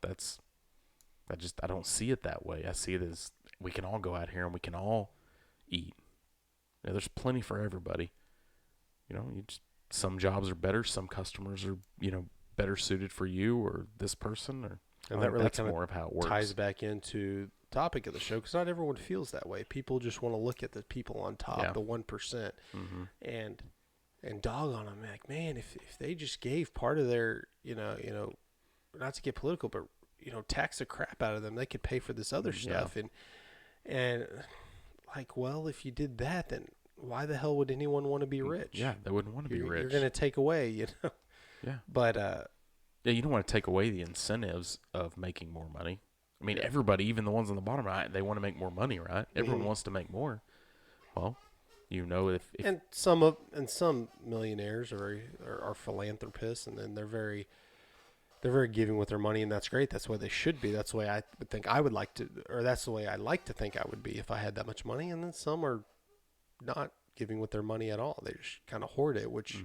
I don't see it that way. I see it as we can all go out here and we can all eat. You know, there's plenty for everybody. You know, some jobs are better, some customers are, you know, better suited for you or this person, or and that really that's kind more of how it works. Ties back into the topic of the show, because not everyone feels that way. People just want to look at the people on top, the 1%, mm-hmm. and dog on them. Like, man, if they just gave part of their, you know, not to get political, but you know, tax the crap out of them, they could pay for this other stuff. And like, well, if you did that, then why the hell would anyone want to be rich? Yeah, they wouldn't want to be rich. You're going to take away, you know. Yeah. But yeah, you don't want to take away the incentives of making more money. I mean, everybody, even the ones on the bottom, right, they want to make more money, right? Everyone wants to make more. Well, you know, if and some millionaires are philanthropists, and then they're very giving with their money, and that's great. That's the way they should be. That's the way I would think I would like to, or that's the way I like to think I would be if I had that much money. And then some are not giving with their money at all. They just kind of hoard it, which,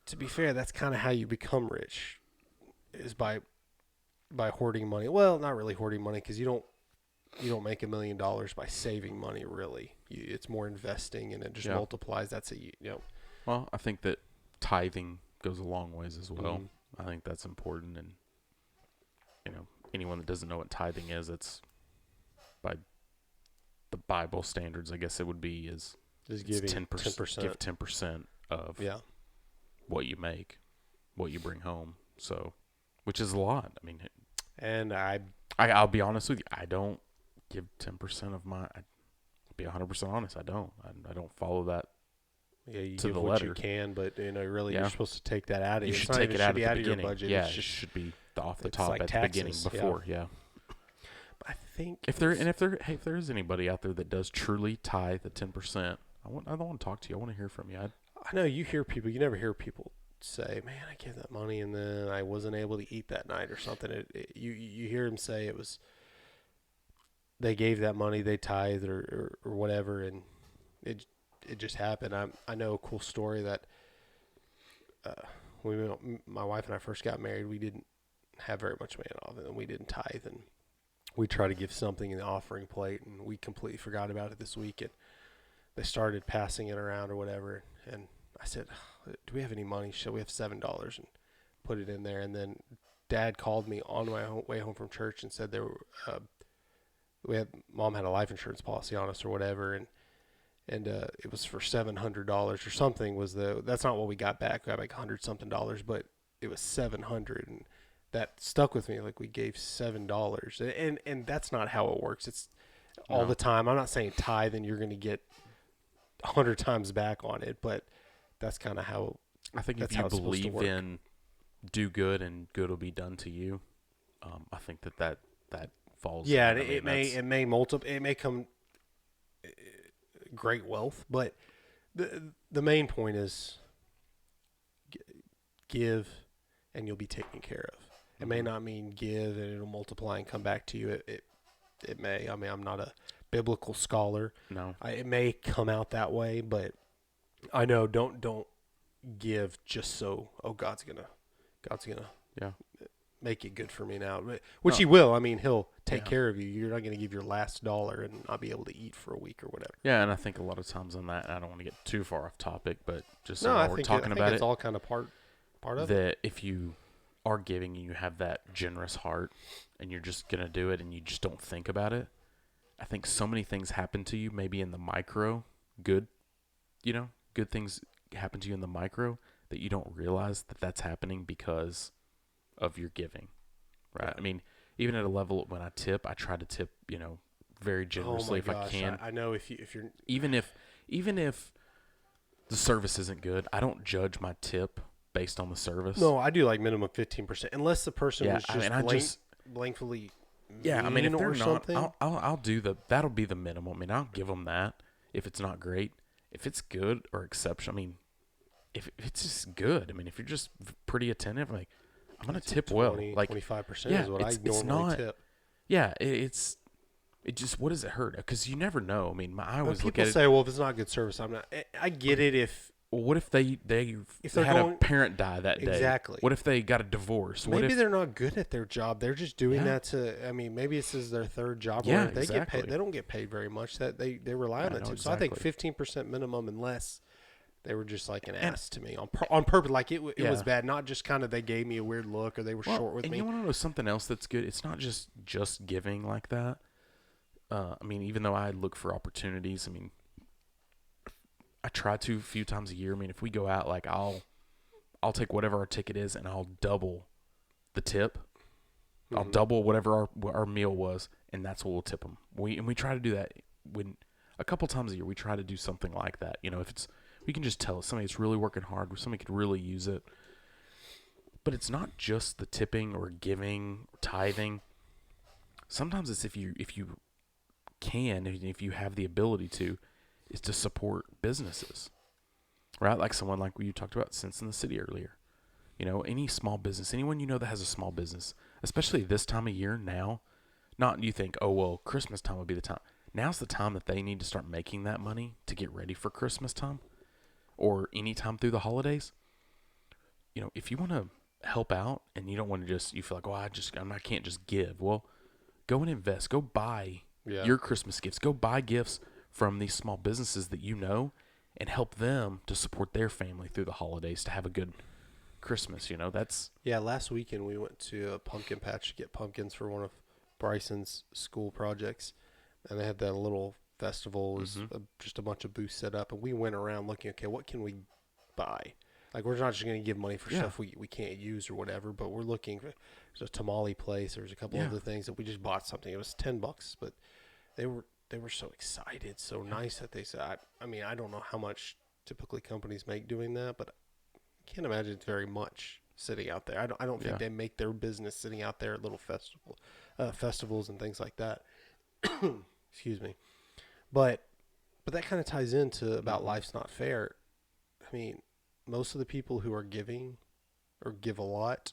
to be fair, that's kind of how you become rich, is by hoarding money. Well, not really hoarding money, because you don't make $1 million by saving money, really. It's more investing, and it just multiplies. That's Well, I think that tithing goes a long ways as well. Mm-hmm. I think that's important, and you know, anyone that doesn't know what tithing is, it's by the Bible standards, I guess it would be, is giving 10%. Give 10% of what you make, what you bring home. So, which is a lot. I mean, and I'll be honest with you, I don't give 10% of my. I'll be 100% honest. I don't follow that. Yeah, you to give the what letter. you can, but you know, really, you're supposed to take that out of you. It's Should not take even it out should of be the out beginning. of your budget. Yeah, It's just, it should be off the it's top like at taxes, the beginning before. Yeah. I think If there is anybody out there that does truly tithe the 10%, I don't want to talk to you. I want to hear from you. I know you hear people. You never hear people say, "Man, I gave that money and then I wasn't able to eat that night" or something. You hear them say it was they gave that money, they tithed or whatever, and it just happened. I know a cool story that my wife and I first got married, we didn't have very much money off it, and we didn't tithe, and we tried to give something in the offering plate, and we completely forgot about it this week, and they started passing it around or whatever, and I said, "Do we have any money?" So we have $7, and put it in there, and then Dad called me on my way home from church and said Mom had a life insurance policy on us or whatever, and it was for $700 or something. That's not what we got back. We got like $100-something, but it was $700, and that stuck with me. Like, we gave $7, and that's not how it works. It's all the time. I'm not saying tithe and you're going to get 100 times back on it, but that's kind of how. I think if you believe in do good and good will be done to you, I think that falls. Yeah, it may multiply. It may come great wealth, but the main point is give and you'll be taken care of. It may not mean give and it'll multiply and come back to you. It may. I mean, I'm not a biblical scholar. No. It may come out that way, but I know don't give just so God's gonna make it good for me now, which He will. I mean, He'll take care of you. You're not going to give your last dollar and not be able to eat for a week or whatever. Yeah, and I think a lot of times on that, I don't want to get too far off topic, but just so I we're think talking about it's all kind of part of it. That if you are giving and you have that generous heart and you're just going to do it and you just don't think about it, I think so many things happen to you, maybe in the micro, good things happen to you in the micro that you don't realize that that's happening because of your giving, right? I mean, even at a level when I tip, I try to tip, very generously if I can. I know if you're even if the service isn't good. I don't judge my tip based on the service. No, I do like minimum 15%, unless the person Yeah, was I just mean, blankly yeah, I mean, if mean they're or not, something. I'll do that'll be the minimum. I mean, I'll give them that if it's not great. If it's good or exceptional, I mean, if it's just good, I mean, if you're just pretty attentive, like, I'm going to tip well. 25% Yeah, is what I it's normally not, tip. yeah, it just, what does it hurt? Because you never know. I mean, I But always look people at it. say, well, if it's not good service, I'm not. I get it if Well, what if they If they're had going- a parent die that day? Exactly. What if they got a divorce? What maybe if they're not good at their job. They're just doing Yeah. that to. I mean, maybe this is their third job. Yeah, Where they get exactly. paid. They don't get paid very much. That they rely on I that know tip. So I think exactly. 15% minimum, unless they were just like an ass to me on purpose. Like it was Yeah. bad. Not just kind of they gave me a weird look or they were short with and me. you want to know something else that's good? It's not just giving like that. I mean, even though I look for opportunities, I mean, I try to a few times a year. I mean, if we go out, like I'll take whatever our ticket is and I'll double the tip. I'll double whatever our meal was, and that's what we'll tip them. We try to do that when a couple times a year. We try to do something like that. You know, if it's we can just tell somebody that's really working hard, somebody could really use it. But it's not just the tipping or giving or tithing. Sometimes it's if you can, and if you have the ability to, is to support businesses, right? Like someone like you talked about, Sense in the City earlier. You know, any small business, anyone you know that has a small business, especially this time of year now. Not you think, oh well, Christmas time would be the time. Now's the time that they need to start making that money to get ready for Christmas time, or any time through the holidays. You know, if you want to help out and you don't want to you feel like, oh, I can't just give. Well, go and invest. Go buy your Christmas gifts. Go buy gifts from these small businesses that you know and help them to support their family through the holidays to have a good Christmas. You know, that's Last weekend we went to a pumpkin patch to get pumpkins for one of Bryson's school projects, and they had that little festival. It was just a bunch of booths set up, and we went around looking. Okay, what can we buy? Like, we're not just going to give money for stuff we can't use or whatever, but we're looking. There's a tamale place. There's a couple other things that we just bought something. It was $10, but they were so excited, so nice that they said. I mean, I don't know how much typically companies make doing that, but I can't imagine it's very much sitting out there. I don't think they make their business sitting out there at little festivals and things like that. Excuse me, but that kind of ties into about life's not fair. I mean, most of the people who are giving or give a lot,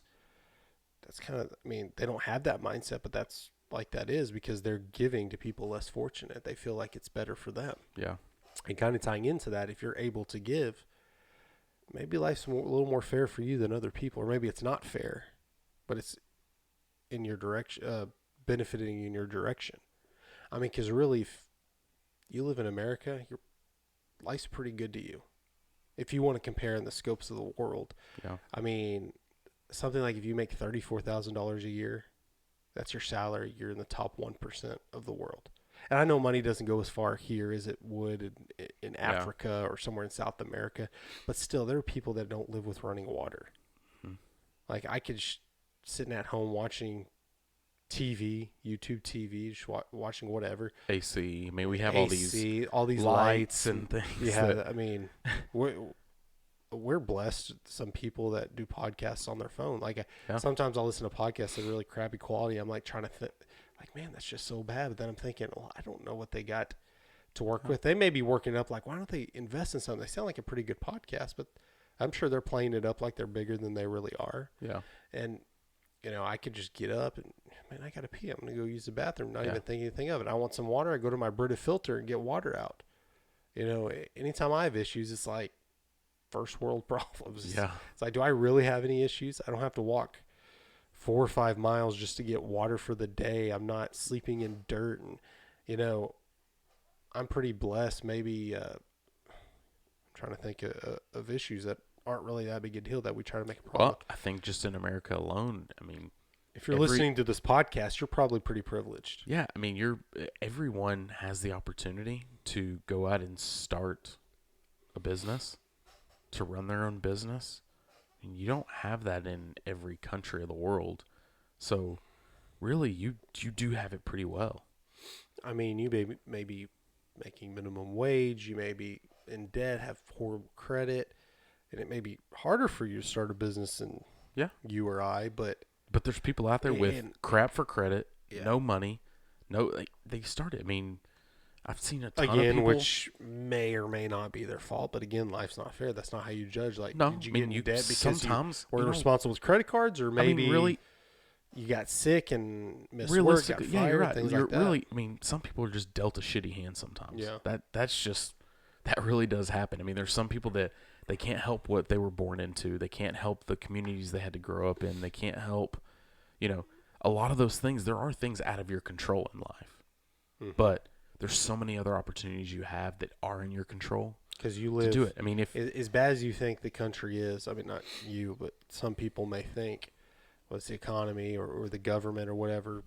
that's kind of, I mean, they don't have that mindset, but that's like that is because they're giving to people less fortunate. They feel like it's better for them. yeah. And kind of tying into that, if you're able to give, maybe life's a little more fair for you than other people, or maybe it's not fair, but it's in your direction, benefiting in your direction. I mean, because really, if you live in America, your life's pretty good to you. If you want to compare in the scopes of the world, I mean, something like if you make $34,000 a year, that's your salary. You're in the top 1% of the world. And I know money doesn't go as far here as it would in Africa or somewhere in South America, but still, there are people that don't live with running water. Like, I could sitting at home watching TV, YouTube TV, just watching whatever. AC. I mean, we have AC, all these lights and things. Yeah, I mean, we're blessed. Some people that do podcasts on their phone. Like, sometimes I'll listen to podcasts that are really crappy quality. I'm like trying to think, like, man, that's just so bad. But then I'm thinking, well, I don't know what they got to work with. They may be working up like, why don't they invest in something? They sound like a pretty good podcast, but I'm sure they're playing it up like they're bigger than they really are. Yeah. And you know, I could just get up and, man, I got to pee. I'm going to go use the bathroom, not even think anything of it. I want some water. I go to my Brita filter and get water out. You know, anytime I have issues, it's like first world problems. Yeah. It's like, do I really have any issues? I don't have to walk 4 or 5 miles just to get water for the day. I'm not sleeping in dirt. And, you know, I'm pretty blessed. Maybe I'm trying to think of issues that aren't really that big a deal that we try to make a problem. Well, I think just in America alone, I mean, if you're listening to this podcast, you're probably pretty privileged. Yeah, I mean, everyone has the opportunity to go out and start a business, to run their own business. And you don't have that in every country of the world. So, really, you do have it pretty well. I mean, you may be making minimum wage. You may be in debt, have horrible credit, and it may be harder for you to start a business than Yeah. you or I, but there's people out there with crap for credit, no money, they started. I mean, I've seen a ton of people. Which may or may not be their fault, but again, life's not fair. That's not how you judge. Like, No, did you I mean, get in debt because sometimes you were responsible with credit cards, or maybe I mean, really, you got sick and missed work, got realistically, fired, you're right. things You're like that. really, I mean, some people are just dealt a shitty hand sometimes. Yeah. That really does happen. I mean, there's some people that they can't help what they were born into. They can't help the communities they had to grow up in. They can't help, a lot of those things. There are things out of your control in life, but there's so many other opportunities you have that are in your control. Because you live to do it. I mean, if as bad as you think the country is, I mean, not you, but some people may think, well, it's the economy or the government or whatever.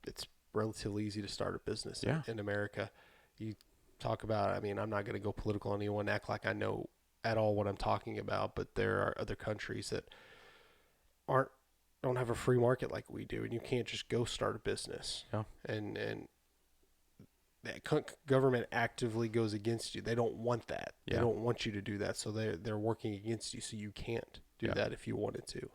It's relatively easy to start a business in America. You talk about, I mean, I'm not going to go political on anyone, act like I know at all what I'm talking about, but there are other countries that don't have a free market like we do, and you can't just go start a business. Yeah. And the government actively goes against you. They don't want that. Yeah. They don't want you to do that, so they're working against you, so you can't do that if you wanted to.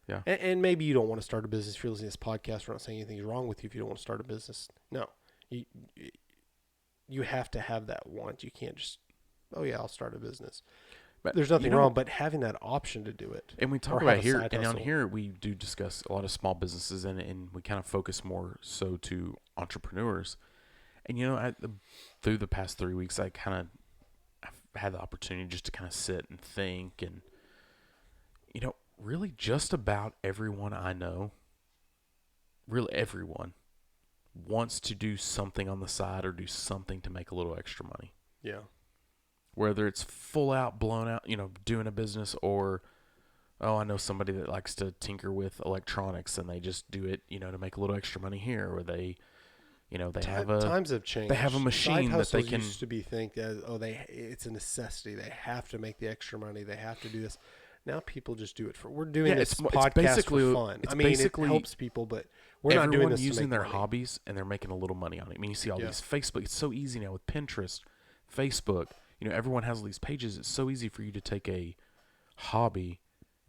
Yeah. And maybe you don't want to start a business. If you're listening to this podcast, we're not saying anything's wrong with you if you don't want to start a business. No. You have to have that want. You can't just, I'll start a business. But there's nothing wrong, but having that option to do it. And we talk about here, and on here we do discuss a lot of small businesses, and we kind of focus more so to entrepreneurs. And through the past 3 weeks, I've had the opportunity just to kind of sit and think, and really just about everyone I know, really everyone, wants to do something on the side or do something to make a little extra money. Yeah. Whether it's full out, blown out, doing a business, or, I know somebody that likes to tinker with electronics and they just do it, to make a little extra money here, or they, times have changed. They have a machine that they can. Used to be it's a necessity. They have to make the extra money. They have to do this. Now people just do it we're doing this podcast for fun. It helps people, but we're not doing this using to make their money. hobbies, and they're making a little money on it. I mean, you see all these Facebook. It's so easy now with Pinterest, Facebook. Everyone has all these pages. It's so easy for you to take a hobby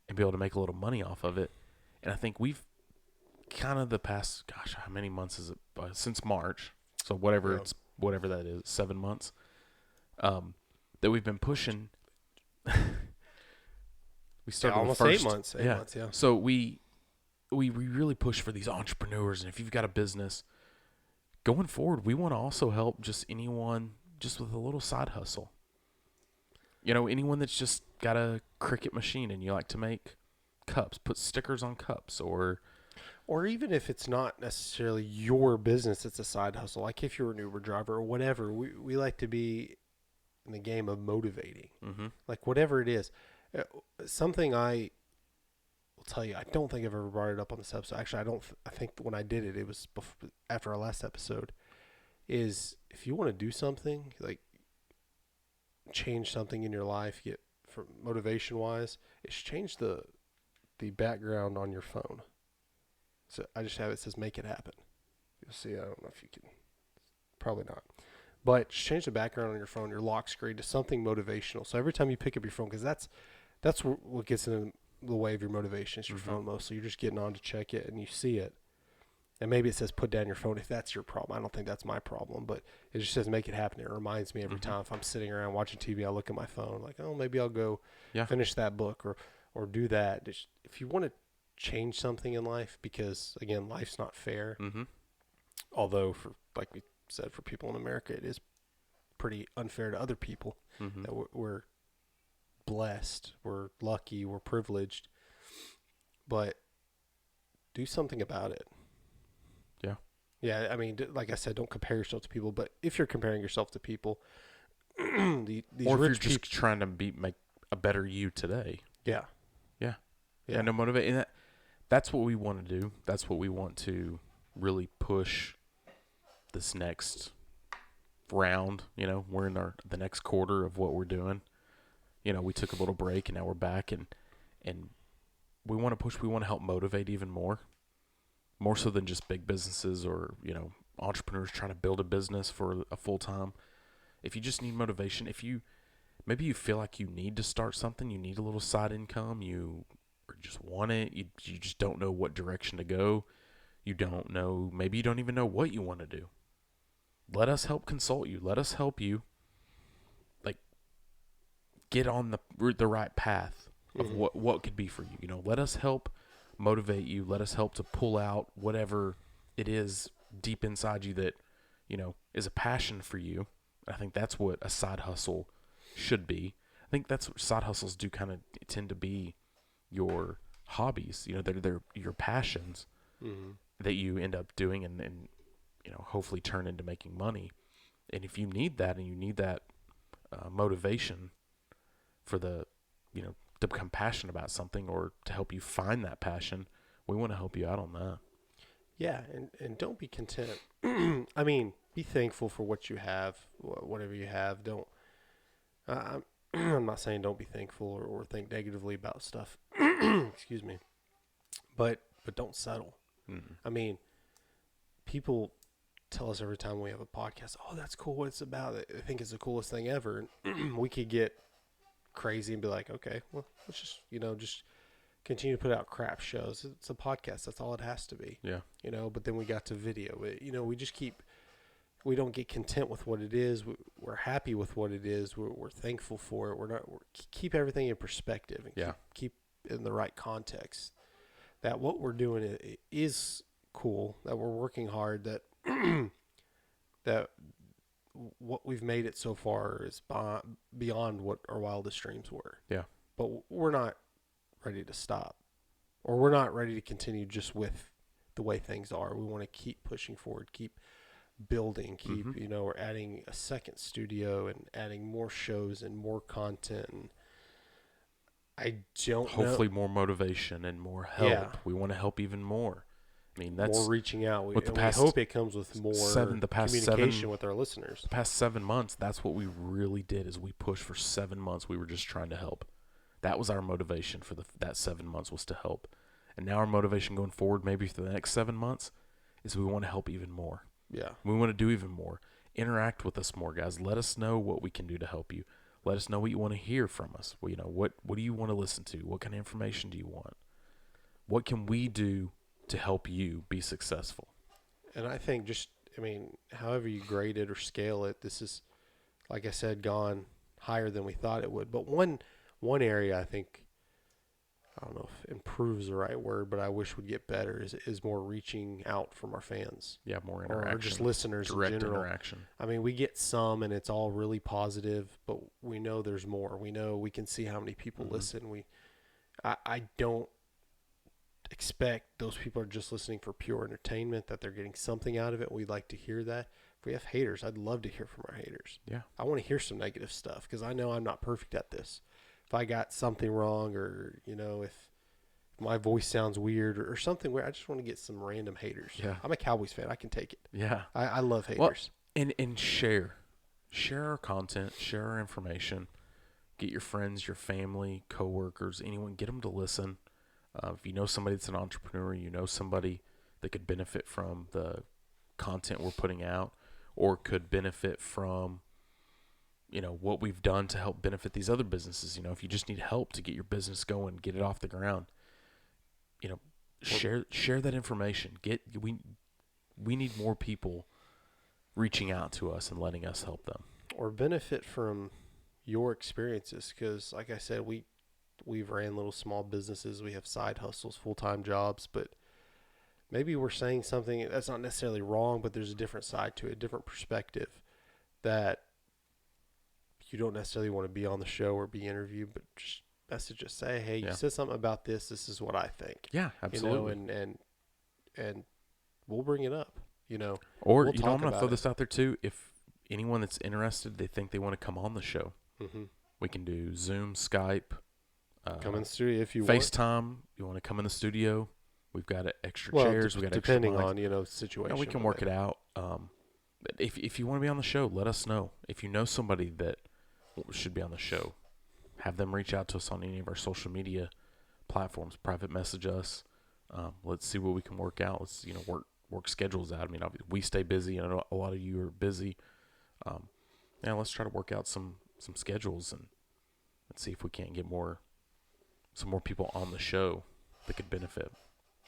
and be able to make a little money off of it. And I think we've kind of the past, how many months is it? Since March. So whatever that is, 7 months. That we've been pushing. We started almost first, 8 months. 8 months, yeah. So we really push for these entrepreneurs, and if you've got a business going forward, we want to also help just anyone just with a little side hustle. Anyone that's just got a Cricut machine and you like to make cups, put stickers on cups, or even if it's not necessarily your business, it's a side hustle. Like if you're an Uber driver or whatever, we like to be in the game of motivating. Mm-hmm. Like whatever it is. Something I will tell you, I don't think I've ever brought it up on this episode. Actually, I think when I did it, it was after our last episode, is if you want to do something, like change something in your life, get for motivation wise, it's change the background on your phone. So I just have it says make it happen. You'll see. I don't know if you can. Probably not. But just change the background on your phone, your lock screen, to something motivational. So every time you pick up your phone, because that's what gets in the way of your motivation is your phone mostly. You're just getting on to check it and you see it. And maybe it says put down your phone if that's your problem. I don't think that's my problem, but it just says make it happen. It reminds me every time if I'm sitting around watching TV, I look at my phone like, maybe I'll go finish that book or do that. Just, if you want to change something in life, because again, life's not fair. Mm-hmm. Although like we said, for people in America, it is pretty unfair to other people. Mm-hmm. That we're blessed, we're lucky, we're privileged, but do something about it. Yeah, I mean, like I said, don't compare yourself to people. But if you're comparing yourself to people, these or if rich you're just trying to make a better you today. Yeah. No motivate. And that's what we want to do. That's what we want to really push this next round. We're in the next quarter of what we're doing. We took a little break and now we're back, and we want to push. We want to help motivate even more so than just big businesses or entrepreneurs trying to build a business for a full time. If you just need motivation, if you maybe you feel like you need to start something, you need a little side income, you or just want it, you just don't know what direction to go. You don't know, maybe you don't even know what you want to do. Let us help consult you. Let us help you like get on the right path of what could be for you. You know, let us help motivate you. Let us help to pull out whatever it is deep inside you that, you know, is a passion for you. I think that's what a side hustle should be. I think that's what side hustles do, kind of tend to be your hobbies. You know, they're your passions that you end up doing and you know, hopefully turn into making money. And if you need that and you need that motivation for the, you know, to become passionate about something or to help you find that passion, we want to help you out on that. Yeah, and don't be content. I mean, be thankful for what you have, whatever you have. Don't. I'm not saying don't be thankful or think negatively about stuff. Excuse me. But don't settle. Mm-hmm. I mean, people tell us every time we have a podcast, "Oh, that's cool. What it's about." I think it's the coolest thing ever. And we could get crazy and be like, "Okay, well, let's just continue to put out crap shows. It's a podcast. That's all it has to be." Yeah. You know, but then we got to video. We don't get content with what it is. We're happy with what it is. We're thankful for it. Keep everything in perspective and keep in the right context. That what we're doing is cool. That we're working hard. That that what we've made it so far is beyond what our wildest dreams were. Yeah. But we're not ready to stop, or we're not ready to continue just with the way things are. We want to keep pushing forward, keep building, we're adding a second studio and adding more shows and more content. And I don't hopefully more motivation and more help. Yeah. We want to help even more. I mean, that's more reaching out. We hope it comes with more communication with our listeners. The past 7 months, that's what we really did. Is we pushed for 7 months. We were just trying to help. That was our motivation for that 7 months, was to help. And now our motivation going forward, maybe for the next 7 months, is we want to help even more. Yeah. We want to do even more. Interact with us more, guys. Let us know what we can do to help you. Let us know what you want to hear from us. Well, you know, what do you want to listen to? What kind of information do you want? What can we do to help you be successful? And I think however you grade it or scale it, this is, like I said, gone higher than we thought it would. But one area I think, I don't know if improves the right word, but I wish would get better is more reaching out from our fans. Yeah, more interaction. Or just listeners direct in general. Interaction. I mean, we get some and it's all really positive, but we know there's more. We know we can see how many people listen. I don't expect those people are just listening for pure entertainment, that they're getting something out of it. We'd like to hear that. If we have haters, I'd love to hear from our haters. Yeah. I want to hear some negative stuff because I know I'm not perfect at this. If I got something wrong, or, you know, if my voice sounds weird or something weird, I just want to get some random haters. Yeah. I'm a Cowboys fan. I can take it. Yeah. I love haters. Well, and share our content, share our information. Get your friends, your family, coworkers, anyone, get them to listen. If you know somebody that's an entrepreneur, you know somebody that could benefit from the content we're putting out, or could benefit from, you know, what we've done to help benefit these other businesses. You know, if you just need help to get your business going, get it off the ground, you know, share that information. We need more people reaching out to us and letting us help them, or benefit from your experiences. Because like I said, we've ran little small businesses. We have side hustles, full-time jobs, but maybe we're saying something that's not necessarily wrong, but there's a different side to it, a different perspective that you don't necessarily want to be on the show or be interviewed, but just message us, say, hey, you said something about this. This is what I think. Yeah, absolutely. You know, and we'll bring it up, you know. Or, we'll you know, I'm going to throw it. this out there too. If anyone that's interested, they think they want to come on the show, we can do Zoom, Skype. Come in the studio if you FaceTime. You want to come in the studio? We've got extra chairs. We got depending extra mics. on, you know, situation. Yeah, we can work it out. But if you want to be on the show, let us know. If you know somebody that should be on the show, have them reach out to us on any of our social media platforms. Private message us. Let's see what we can work out. Let's, you know, work schedules out. I mean, obviously we stay busy. I know a lot of you are busy. Yeah, let's try to work out some schedules and and see if we can't get some more people on the show that could benefit.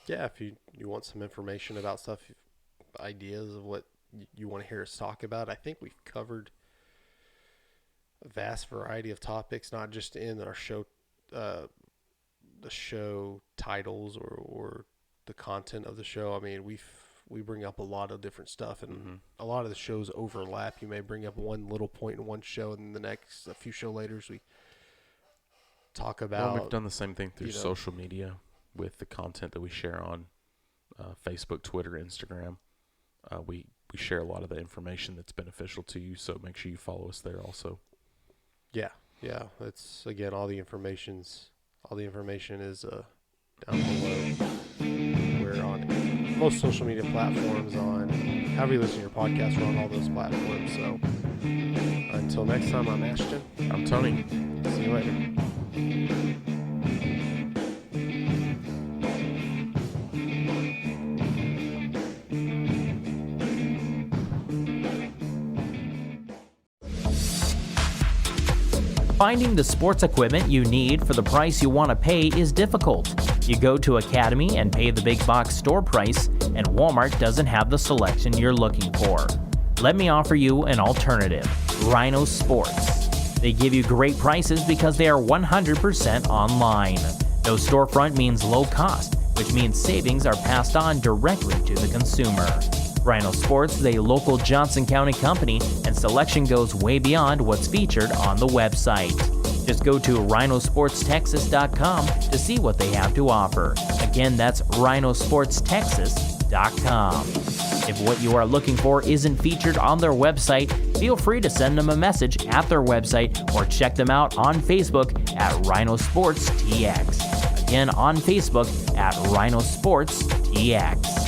Yeah, if you want some information about stuff, ideas of what you want to hear us talk about, I think we've covered a vast variety of topics, not just in our show, the show titles or the content of the show. I mean, we bring up a lot of different stuff, and a lot of the shows overlap. You may bring up one little point in one show, and then a few show later we talk about. Well, we've done the same thing through social media with the content that we share on Facebook, Twitter, Instagram. We share a lot of the information that's beneficial to you, so make sure you follow us there also. Yeah. That's, again, all the information is down below. We're on most social media platforms, on however you listen to your podcast, we're on all those platforms. So until next time, I'm Ashton. I'm Tony. See you later. Finding the sports equipment you need for the price you want to pay is difficult. You go to Academy and pay the big box store price, and Walmart doesn't have the selection you're looking for. Let me offer you an alternative, Rhino Sports. They give you great prices because they are 100% online. No storefront means low cost, which means savings are passed on directly to the consumer. Rhino Sports is a local Johnson County company, and selection goes way beyond what's featured on the website. Just go to rhinosportstexas.com to see what they have to offer. Again, that's rhinosportstexas.com. If what you are looking for isn't featured on their website, feel free to send them a message at their website or check them out on Facebook at RhinoSportsTX. Again, on Facebook at RhinoSportsTX.